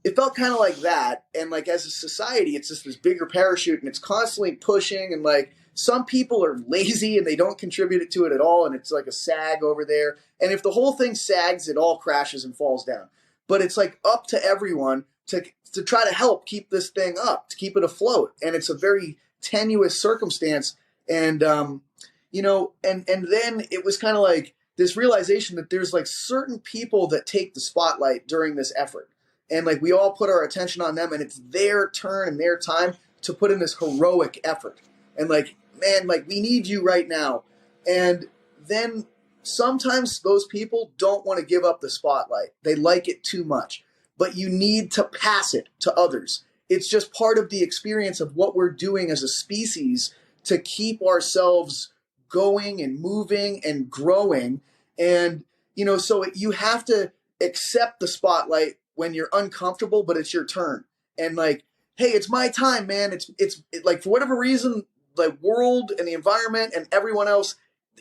Speaker 1: it felt kind of like that. And like as a society, it's just this bigger parachute and it's constantly pushing. And like some people are lazy and they don't contribute to it at all. And it's like a sag over there. And if the whole thing sags, it all crashes and falls down. But it's like up to everyone to try to help keep this thing up, to keep it afloat. And it's a very tenuous circumstance. And, you know, and then it was kind of like this realization that there's like certain people that take the spotlight during this effort. And like we all put our attention on them and it's their turn and their time to put in this heroic effort. And like, man, like we need you right now. And then sometimes those people don't want to give up the spotlight. They like it too much, but you need to pass it to others. It's just part of the experience of what we're doing as a species to keep ourselves going and moving and growing. And, you know, so you have to accept the spotlight when you're uncomfortable, but it's your turn. And like, hey, it's my time, man. It's like, for whatever reason, the world and the environment and everyone else,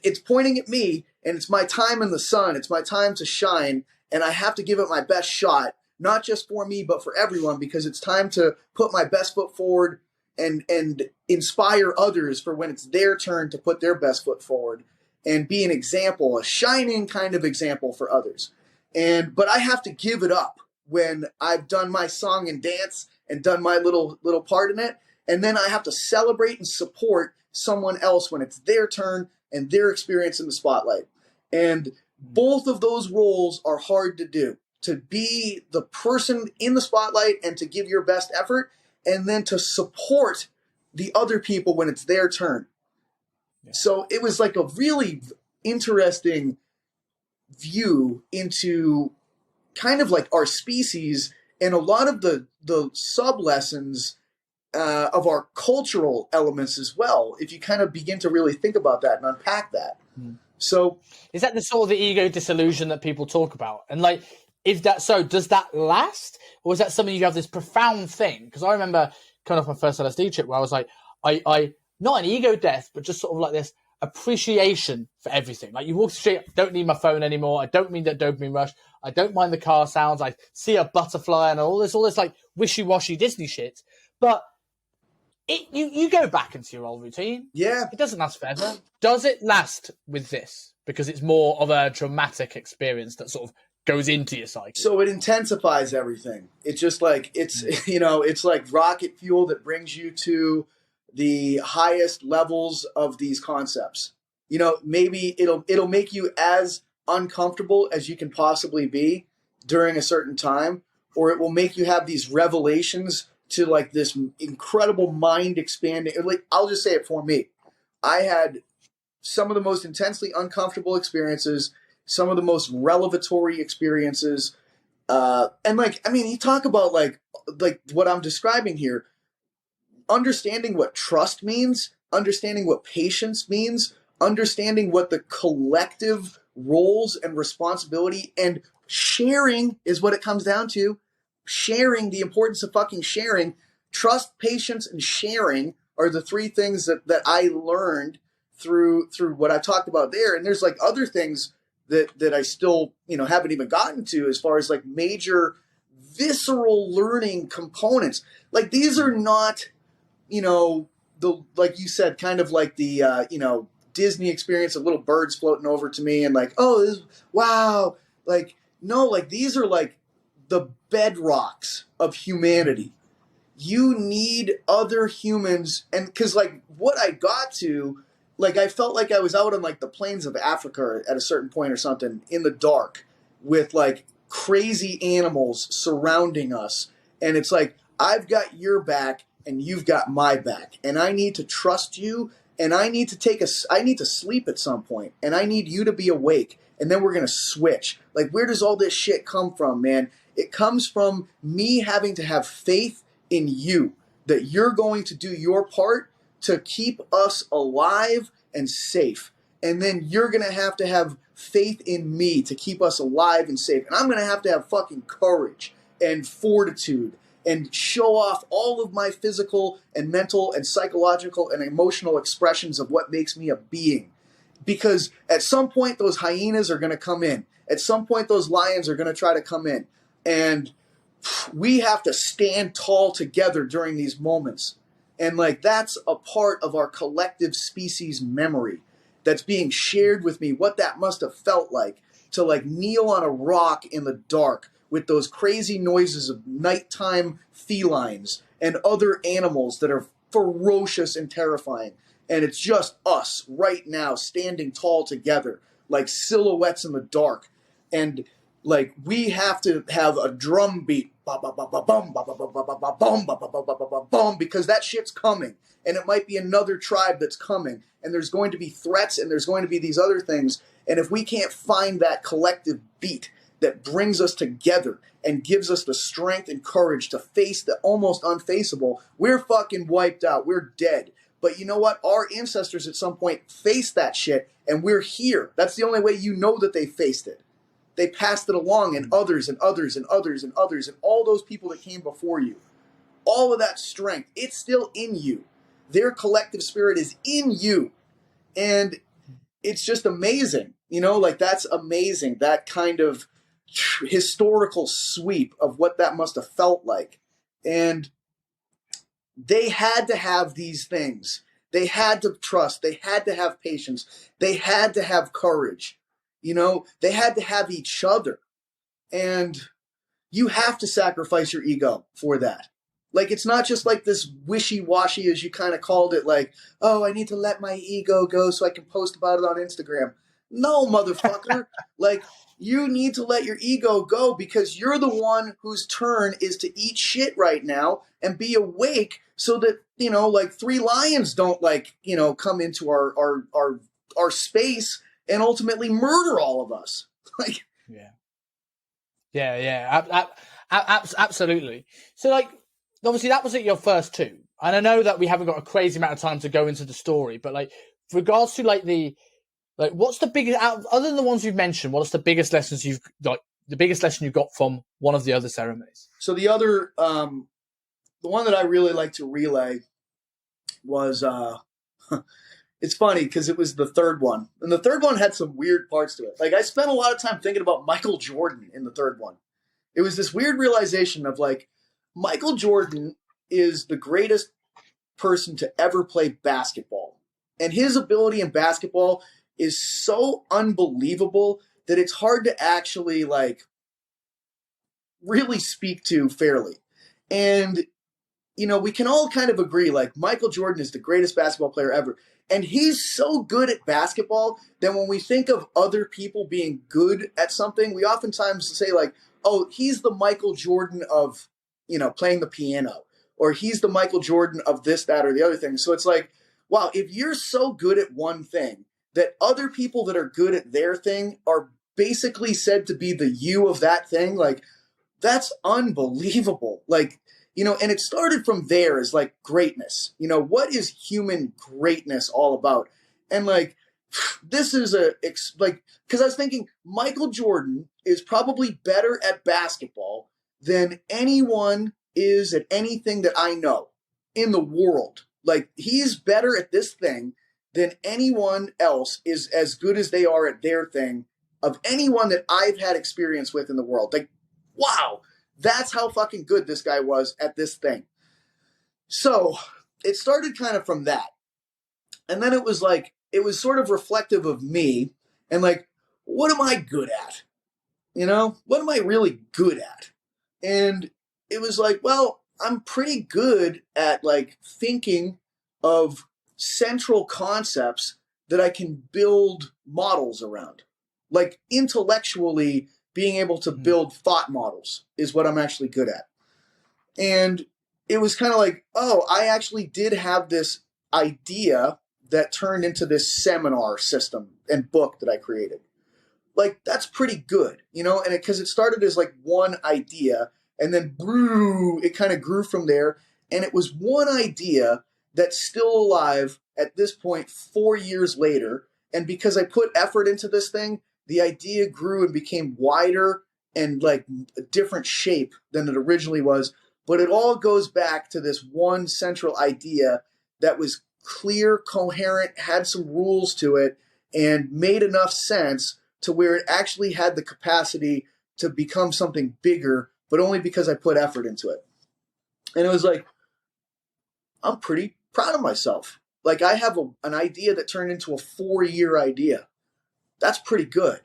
Speaker 1: it's pointing at me and it's my time in the sun. It's my time to shine. And I have to give it my best shot, not just for me, but for everyone, because it's time to put my best foot forward and inspire others for when it's their turn to put their best foot forward and be an example, a shining kind of example for others. But I have to give it up when I've done my song and dance and done my little part in it. And then I have to celebrate and support someone else when it's their turn and their experience in the spotlight. And both of those roles are hard to do. To be the person in the spotlight and to give your best effort, and then to support the other people when it's their turn. Yeah. So it was like a really interesting view into kind of like our species and a lot of the sub-lessons of our cultural elements as well, if you kind of begin to really think about that and unpack that. So
Speaker 2: is that the sort of the ego disillusion that people talk about? And like, if that so, does that last? Or is that something you have this profound thing? Because I remember coming off my first LSD trip where I was like, I not an ego death, but just sort of like this appreciation for everything. Like you walk the street, I don't need my phone anymore. I don't mean that dopamine rush. I don't mind the car sounds. I see a butterfly and all this like wishy-washy Disney shit. But you go back into your old routine.
Speaker 1: Yeah.
Speaker 2: It doesn't last forever. Does it last with this? Because it's more of a dramatic experience that sort of goes into your psyche.
Speaker 1: So it intensifies everything. It's just like, it's, you know, it's like rocket fuel that brings you to the highest levels of these concepts. You know, maybe it'll make you as uncomfortable as you can possibly be during a certain time, or it will make you have these revelations to like this incredible mind expanding. Like, I'll just say it for me. I had some of the most intensely uncomfortable experiences, some of the most revelatory experiences. And like, I mean, you talk about like what I'm describing here, understanding what trust means, understanding what patience means, understanding what the collective roles and responsibility and sharing is what it comes down to. Sharing, the importance of fucking sharing. Trust, patience, and sharing are the three things that I learned through what I talked about there. And there's like other things that I still, you know, haven't even gotten to as far as like major visceral learning components. Like these are not, you know, like you said, kind of like the Disney experience of little birds floating over to me and like, oh, wow, like no, like these are like the bedrocks of humanity. You need other humans, and because like what I got to, like I felt like I was out on like the plains of Africa at a certain point or something in the dark with like crazy animals surrounding us, and it's like I've got your back and you've got my back, and I need to trust you, and I need to sleep at some point, and I need you to be awake, and then we're gonna switch. Like, where does all this shit come from, man? It comes from me having to have faith in you, that you're going to do your part to keep us alive and safe. And then you're going to have faith in me to keep us alive and safe. And I'm going to have fucking courage and fortitude and show off all of my physical and mental and psychological and emotional expressions of what makes me a being. Because at some point, those hyenas are going to come in. At some point, those lions are going to try to come in. And we have to stand tall together during these moments. And like, that's a part of our collective species memory that's being shared with me, what that must have felt like to like kneel on a rock in the dark with those crazy noises of nighttime felines and other animals that are ferocious and terrifying. And it's just us right now standing tall together like silhouettes in the dark. And like, we have to have a drum beat, because that shit's coming, and it might be another tribe that's coming, and there's going to be threats, and there's going to be these other things, and if we can't find that collective beat that brings us together and gives us the strength and courage to face the almost unfaceable, we're fucking wiped out, we're dead. But you know what? Our ancestors at some point faced that shit, and we're here. That's the only way you know that they faced it. They passed it along, and others and others and others and others and all those people that came before you. All of that strength, it's still in you. Their collective spirit is in you. And it's just amazing. You know, like, that's amazing. That kind of historical sweep of what that must have felt like. And they had to have these things. They had to trust. They had to have patience. They had to have courage. You know, they had to have each other. And you have to sacrifice your ego for that. Like, it's not just like this wishy-washy, as you kind of called it, like, oh, I need to let my ego go so I can post about it on Instagram. No, motherfucker. Like, you need to let your ego go because you're the one whose turn is to eat shit right now and be awake so that, you know, like, 3 lions don't, like, you know, come into our space and ultimately murder all of us. Like,
Speaker 2: absolutely. So, like, obviously that was at your first 2, and I know that we haven't got a crazy amount of time to go into the story, but like, with regards to like what's the biggest, other than the ones you've mentioned, what's the biggest lessons the biggest lesson you got from one of the other ceremonies?
Speaker 1: So the other, the one that I really like to relay was, it's funny because it was the third one. And the third one had some weird parts to it. Like, I spent a lot of time thinking about Michael Jordan in the third one. It was this weird realization of, like, Michael Jordan is the greatest person to ever play basketball. And his ability in basketball is so unbelievable that it's hard to actually, like, really speak to fairly. And, you know, we can all kind of agree, like, Michael Jordan is the greatest basketball player ever. And he's so good at basketball that when we think of other people being good at something, we oftentimes say, like, oh, he's the Michael Jordan of, you know, playing the piano, or he's the Michael Jordan of this, that, or the other thing. So it's like, wow, if you're so good at one thing that other people that are good at their thing are basically said to be the you of that thing, like, that's unbelievable. Like, you know, and it started from there as, like, greatness. You know, what is human greatness all about? And, like, this is because I was thinking Michael Jordan is probably better at basketball than anyone is at anything that I know in the world. Like, he's better at this thing than anyone else is as good as they are at their thing of anyone that I've had experience with in the world. Like, wow. That's how fucking good this guy was at this thing. So it started kind of from that. And then it was like, it was sort of reflective of me and like, what am I good at? You know, what am I really good at? And it was like, well, I'm pretty good at like thinking of central concepts that I can build models around. Like intellectually being able to build thought models is what I'm actually good at. And it was kind of like, oh, I actually did have this idea that turned into this seminar system and book that I created. Like, that's pretty good, you know? And because it started as like one idea and then it kind of grew from there. And it was one idea that's still alive at this point 4 years later. And because I put effort into this thing, the idea grew and became wider and like a different shape than it originally was. But it all goes back to this one central idea that was clear, coherent, had some rules to it, and made enough sense to where it actually had the capacity to become something bigger, but only because I put effort into it. And it was like, I'm pretty proud of myself. Like, I have an idea that turned into a 4-year idea. That's pretty good.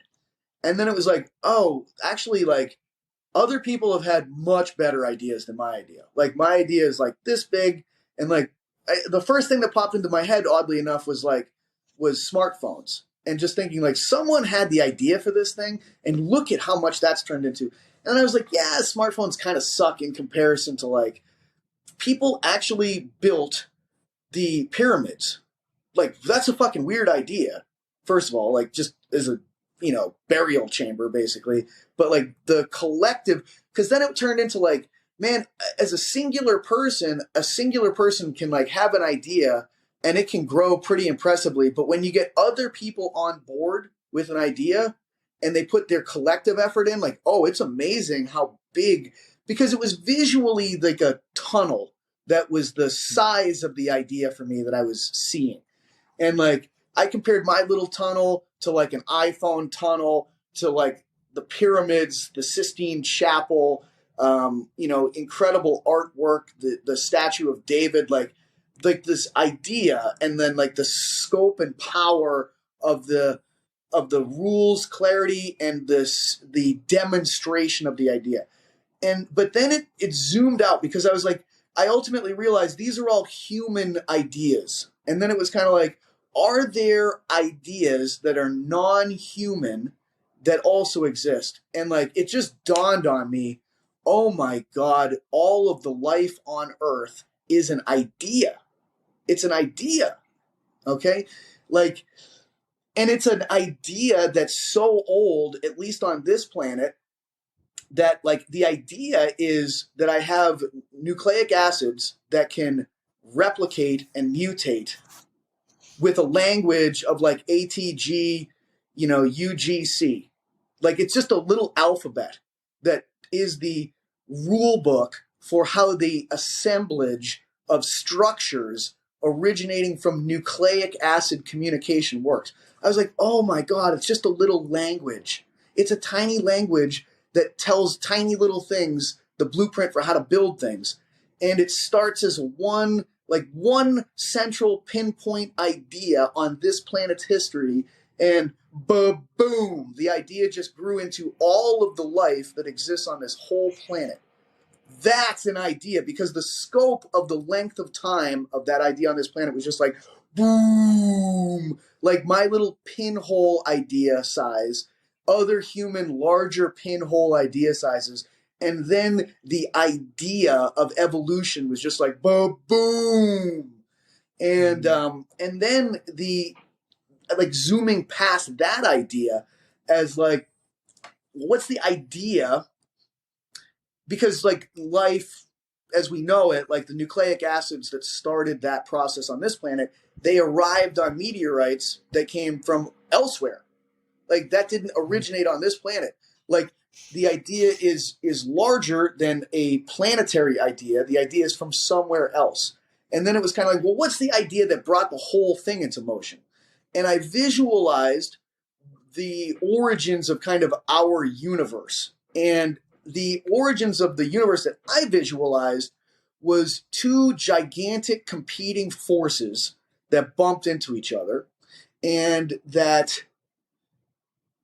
Speaker 1: And then it was like, oh, actually, like, other people have had much better ideas than my idea. Like, my idea is like this big. And like, the first thing that popped into my head, oddly enough, was smartphones. And just thinking like, someone had the idea for this thing and look at how much that's turned into. And I was like, yeah, smartphones kind of suck in comparison to like, people actually built the pyramids. Like, that's a fucking weird idea. First of all, like, just as a, you know, burial chamber, basically. But like the collective, because then it turned into like, man, as a singular person can like have an idea and it can grow pretty impressively. But when you get other people on board with an idea and they put their collective effort in, like, oh, it's amazing how big, because it was visually like a tunnel that was the size of the idea for me that I was seeing. And like, I compared my little tunnel to like an iPhone tunnel to like the pyramids, the Sistine Chapel, you know, incredible artwork, the statue of David, like this idea, and then like the scope and power of the rules, clarity, and the demonstration of the idea. But then it zoomed out, because I was like, I ultimately realized these are all human ideas. And then it was kind of like, are there ideas that are non-human that also exist? And like, it just dawned on me, oh my God, all of the life on Earth is an idea. It's an idea. Okay? Like, and it's an idea that's so old, at least on this planet, that like the idea is that I have nucleic acids that can replicate and mutate with a language of like ATG, you know, UGC. Like, it's just a little alphabet that is the rule book for how the assemblage of structures originating from nucleic acid communication works. I was like, oh my God, it's just a little language. It's a tiny language that tells tiny little things, the blueprint for how to build things. And it starts as one central pinpoint idea on this planet's history, and boom, the idea just grew into all of the life that exists on this whole planet. That's an idea, because the scope of the length of time of that idea on this planet was just like, boom, like my little pinhole idea size, other human larger pinhole idea sizes. And then the idea of evolution was just like, boom. And then the, like, zooming past that idea as like, what's the idea? Because like life as we know it, like the nucleic acids that started that process on this planet, they arrived on meteorites that came from elsewhere. Like, that didn't originate on this planet. Like, the idea is larger than a planetary idea. The idea is from somewhere else. And then it was kind of like, well, what's the idea that brought the whole thing into motion? And I visualized the origins of kind of our universe. And the origins of the universe that I visualized was two gigantic competing forces that bumped into each other and that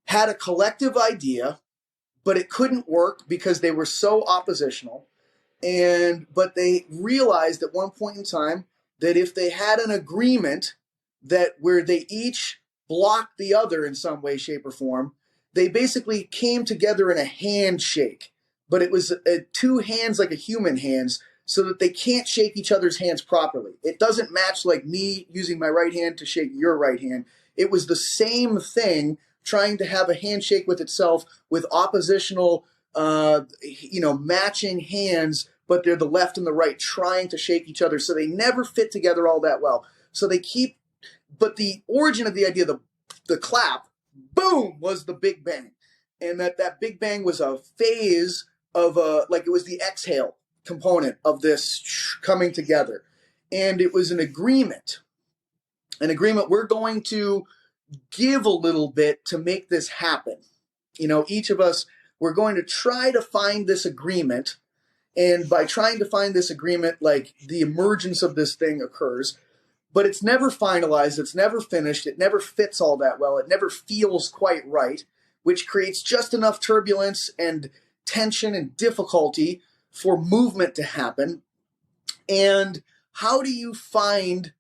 Speaker 1: had a collective idea, but it couldn't work because they were so oppositional. But they realized at one point in time that if they had an agreement that where they each blocked the other in some way, shape, or form, they basically came together in a handshake. But it was two hands like a human hands, so that they can't shake each other's hands properly. It doesn't match like me using my right hand to shake your right hand. It was the same thing, trying to have a handshake with itself with oppositional, matching hands, but they're the left and the right trying to shake each other. So they never fit together all that well. So but the origin of the idea, the clap, boom, was the Big Bang. And that Big Bang was a phase of it was the exhale component of this coming together. And it was an agreement. We're going to give a little bit to make this happen. Each of us, we're going to try to find this agreement. And by trying to find this agreement, like the emergence of this thing occurs, but it's never finalized. It's never finished. It never fits all that well. It never feels quite right, which creates just enough turbulence and tension and difficulty for movement to happen. And how do you find,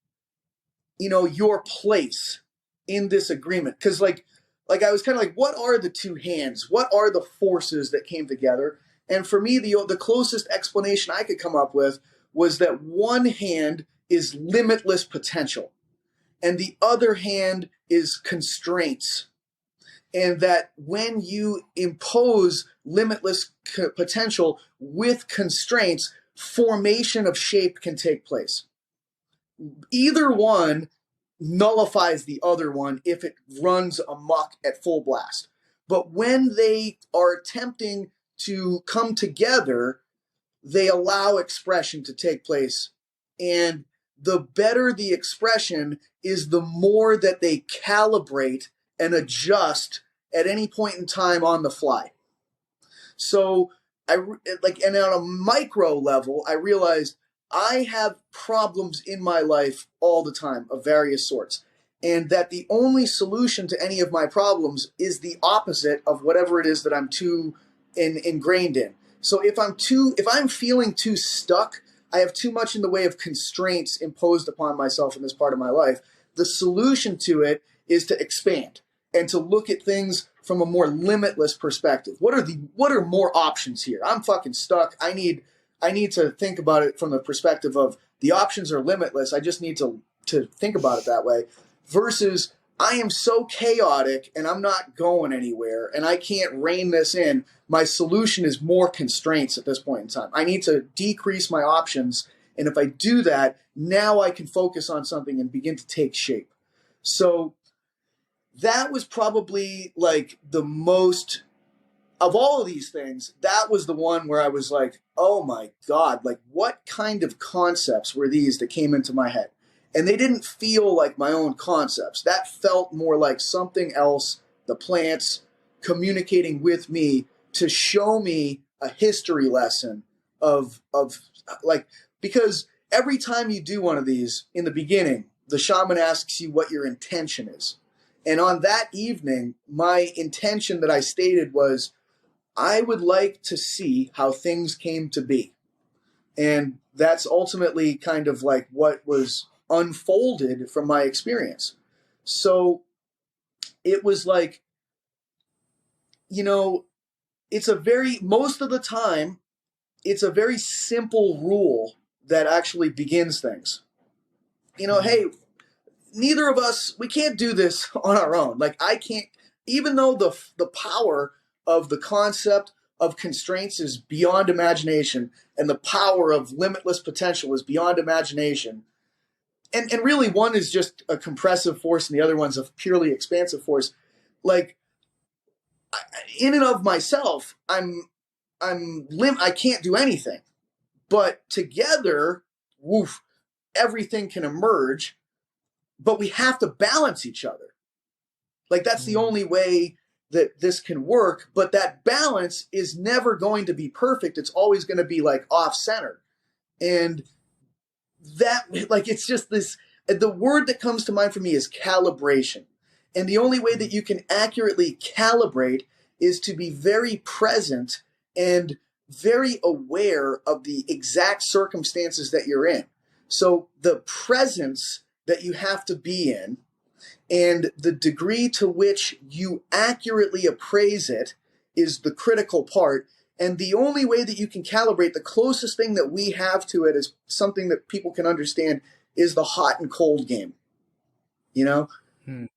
Speaker 1: your place in this agreement? Because like I was kind of like, what are the two hands? What are the forces that came together? And for me, the closest explanation I could come up with was that one hand is limitless potential, and the other hand is constraints. And that when you impose limitless potential with constraints, formation of shape can take place. Either one nullifies the other one if it runs amok at full blast. But when they are attempting to come together, they allow expression to take place. And the better the expression is, the more that they calibrate and adjust at any point in time on the fly. So and on a micro level, I realized I have problems in my life all the time of various sorts, and that the only solution to any of my problems is the opposite of whatever it is that I'm too ingrained in. So if I'm feeling too stuck, I have too much in the way of constraints imposed upon myself in this part of my life. The solution to it is to expand and to look at things from a more limitless perspective. What are more options here? I'm fucking stuck. I need to think about it from the perspective of the options are limitless. I just need to think about it that way, versus I am so chaotic and I'm not going anywhere and I can't rein this in. My solution is more constraints at this point in time. I need to decrease my options. And if I do that, now I can focus on something and begin to take shape. So that was probably like the most, of all of these things, that was the one where I was like, oh my God, like what kind of concepts were these that came into my head? And they didn't feel like my own concepts. That felt more like something else, the plants communicating with me to show me a history lesson of like, because every time you do one of these in the beginning, the shaman asks you what your intention is. And on that evening, my intention that I stated was, I would like to see how things came to be. And that's ultimately kind of like what was unfolded from my experience. So it was like, most of the time, it's a very simple rule that actually begins things. Hey, neither of us, we can't do this on our own. Like I can't, even though the power of the concept of constraints is beyond imagination and the power of limitless potential is beyond imagination. And really one is just a compressive force and the other one's a purely expansive force. Like in and of myself, I can't do anything, but together, woof, everything can emerge. But we have to balance each other. Like that's the only way that this can work. But that balance is never going to be perfect. It's always going to be like off center. And that, like, it's just this, the word that comes to mind for me is calibration. And the only way that you can accurately calibrate is to be very present and very aware of the exact circumstances that you're in. So the presence that you have to be in and the degree to which you accurately appraise it is the critical part. And the only way that you can calibrate, the closest thing that we have to it is something that people can understand, is the hot and cold game. You know,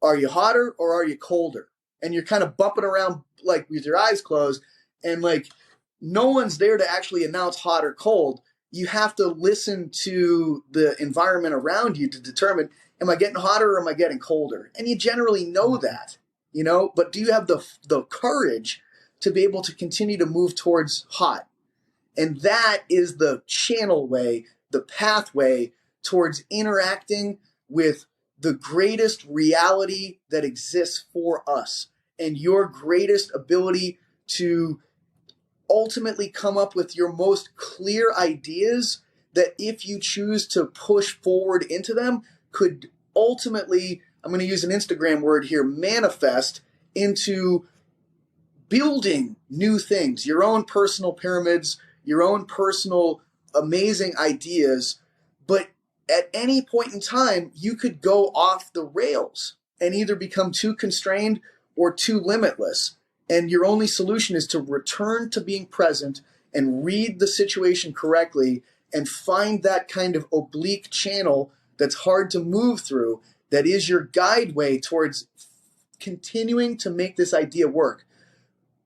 Speaker 1: Are you hotter or are you colder? And you're kind of bumping around like with your eyes closed, and like no one's there to actually announce hot or cold. You have to listen to the environment around you to determine, am I getting hotter or am I getting colder? And you generally know that, but do you have the courage to be able to continue to move towards hot? And that is the channel way, the pathway towards interacting with the greatest reality that exists for us and your greatest ability to ultimately come up with your most clear ideas that, if you choose to push forward into them, could ultimately, I'm going to use an Instagram word here, manifest into building new things, your own personal pyramids, your own personal amazing ideas. But at any point in time, you could go off the rails and either become too constrained or too limitless. And your only solution is to return to being present and read the situation correctly and find that kind of oblique channel that's hard to move through, that is your guideway towards continuing to make this idea work.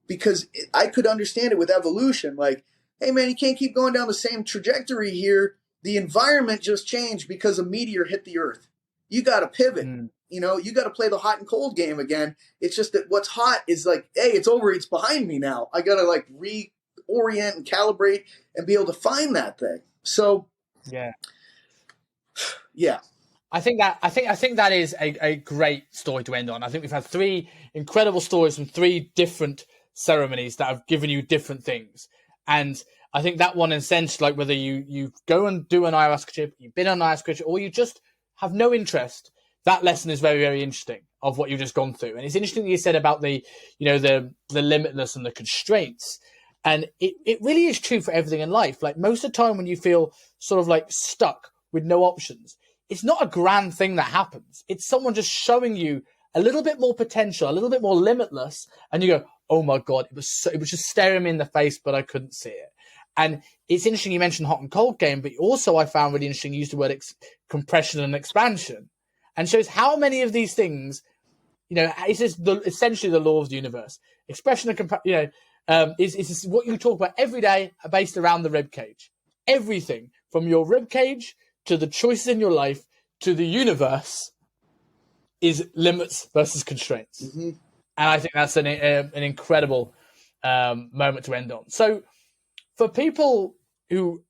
Speaker 1: Because I could understand it with evolution, like, hey man, you can't keep going down the same trajectory here. The environment just changed because a meteor hit the earth. You got to pivot. You got to play the hot and cold game again. It's just that what's hot is like, hey, it's over. It's behind me now. I got to like reorient and calibrate and be able to find that thing. So, yeah.
Speaker 2: I think that is a great story to end on. I think we've had 3 incredible stories from 3 different ceremonies that have given you different things. And I think that one, in a sense, like whether you go and do an ayahuasca trip, you've been on an ayahuasca trip, or you just have no interest, that lesson is very, very interesting of what you've just gone through. And it's interesting that you said about the limitless and the constraints. And it really is true for everything in life. Like most of the time when you feel sort of like stuck with no options, it's not a grand thing that happens. It's someone just showing you a little bit more potential, a little bit more limitless. And you go, oh my God, it was just staring me in the face, but I couldn't see it. And it's interesting you mentioned hot and cold game, but also I found really interesting you used the word compression and expansion, and shows how many of these things, it's just essentially the law of the universe. Expression and is what you talk about every day based around the rib cage. Everything from your rib cage to the choices in your life to the universe is limits versus constraints. Mm-hmm. And I think that's an incredible moment to end on. So for people who,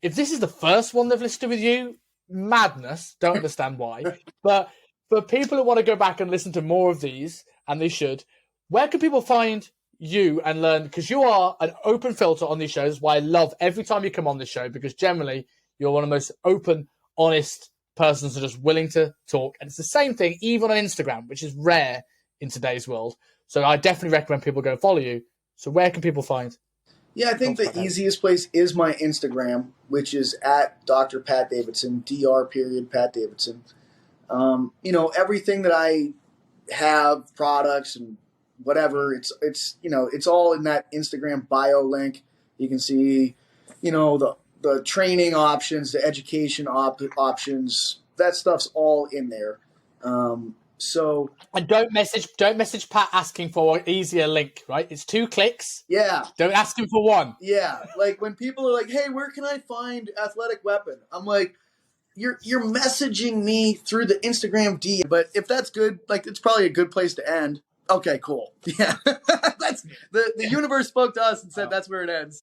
Speaker 2: if this is the first one they've listened to with you, madness, don't understand why. But for people who want to go back and listen to more of these, and they should, where can people find you and learn? Because you are an open filter on these shows, why I love every time you come on this show, because generally you're one of the most open, honest persons who are just willing to talk. And it's the same thing even on Instagram, which is rare in today's world. So I definitely recommend people go follow you. So where can people find?
Speaker 1: Yeah, I think the easiest place is my Instagram, which is at Dr. Pat Davidson, Dr. Pat Davidson. Everything that I have, products and whatever, it's all in that Instagram bio link. You can see, the training options, the education options. That stuff's all in there.
Speaker 2: And don't message Pat asking for an easier link, right? It's 2 clicks.
Speaker 1: Yeah.
Speaker 2: Don't ask him for 1.
Speaker 1: Yeah. Like when people are like, hey, where can I find Athletic Weapon? I'm like, you're messaging me through the Instagram DM. But if that's good, like it's probably a good place to end. Okay, cool. Yeah. That's the universe spoke to us and said that's where it ends.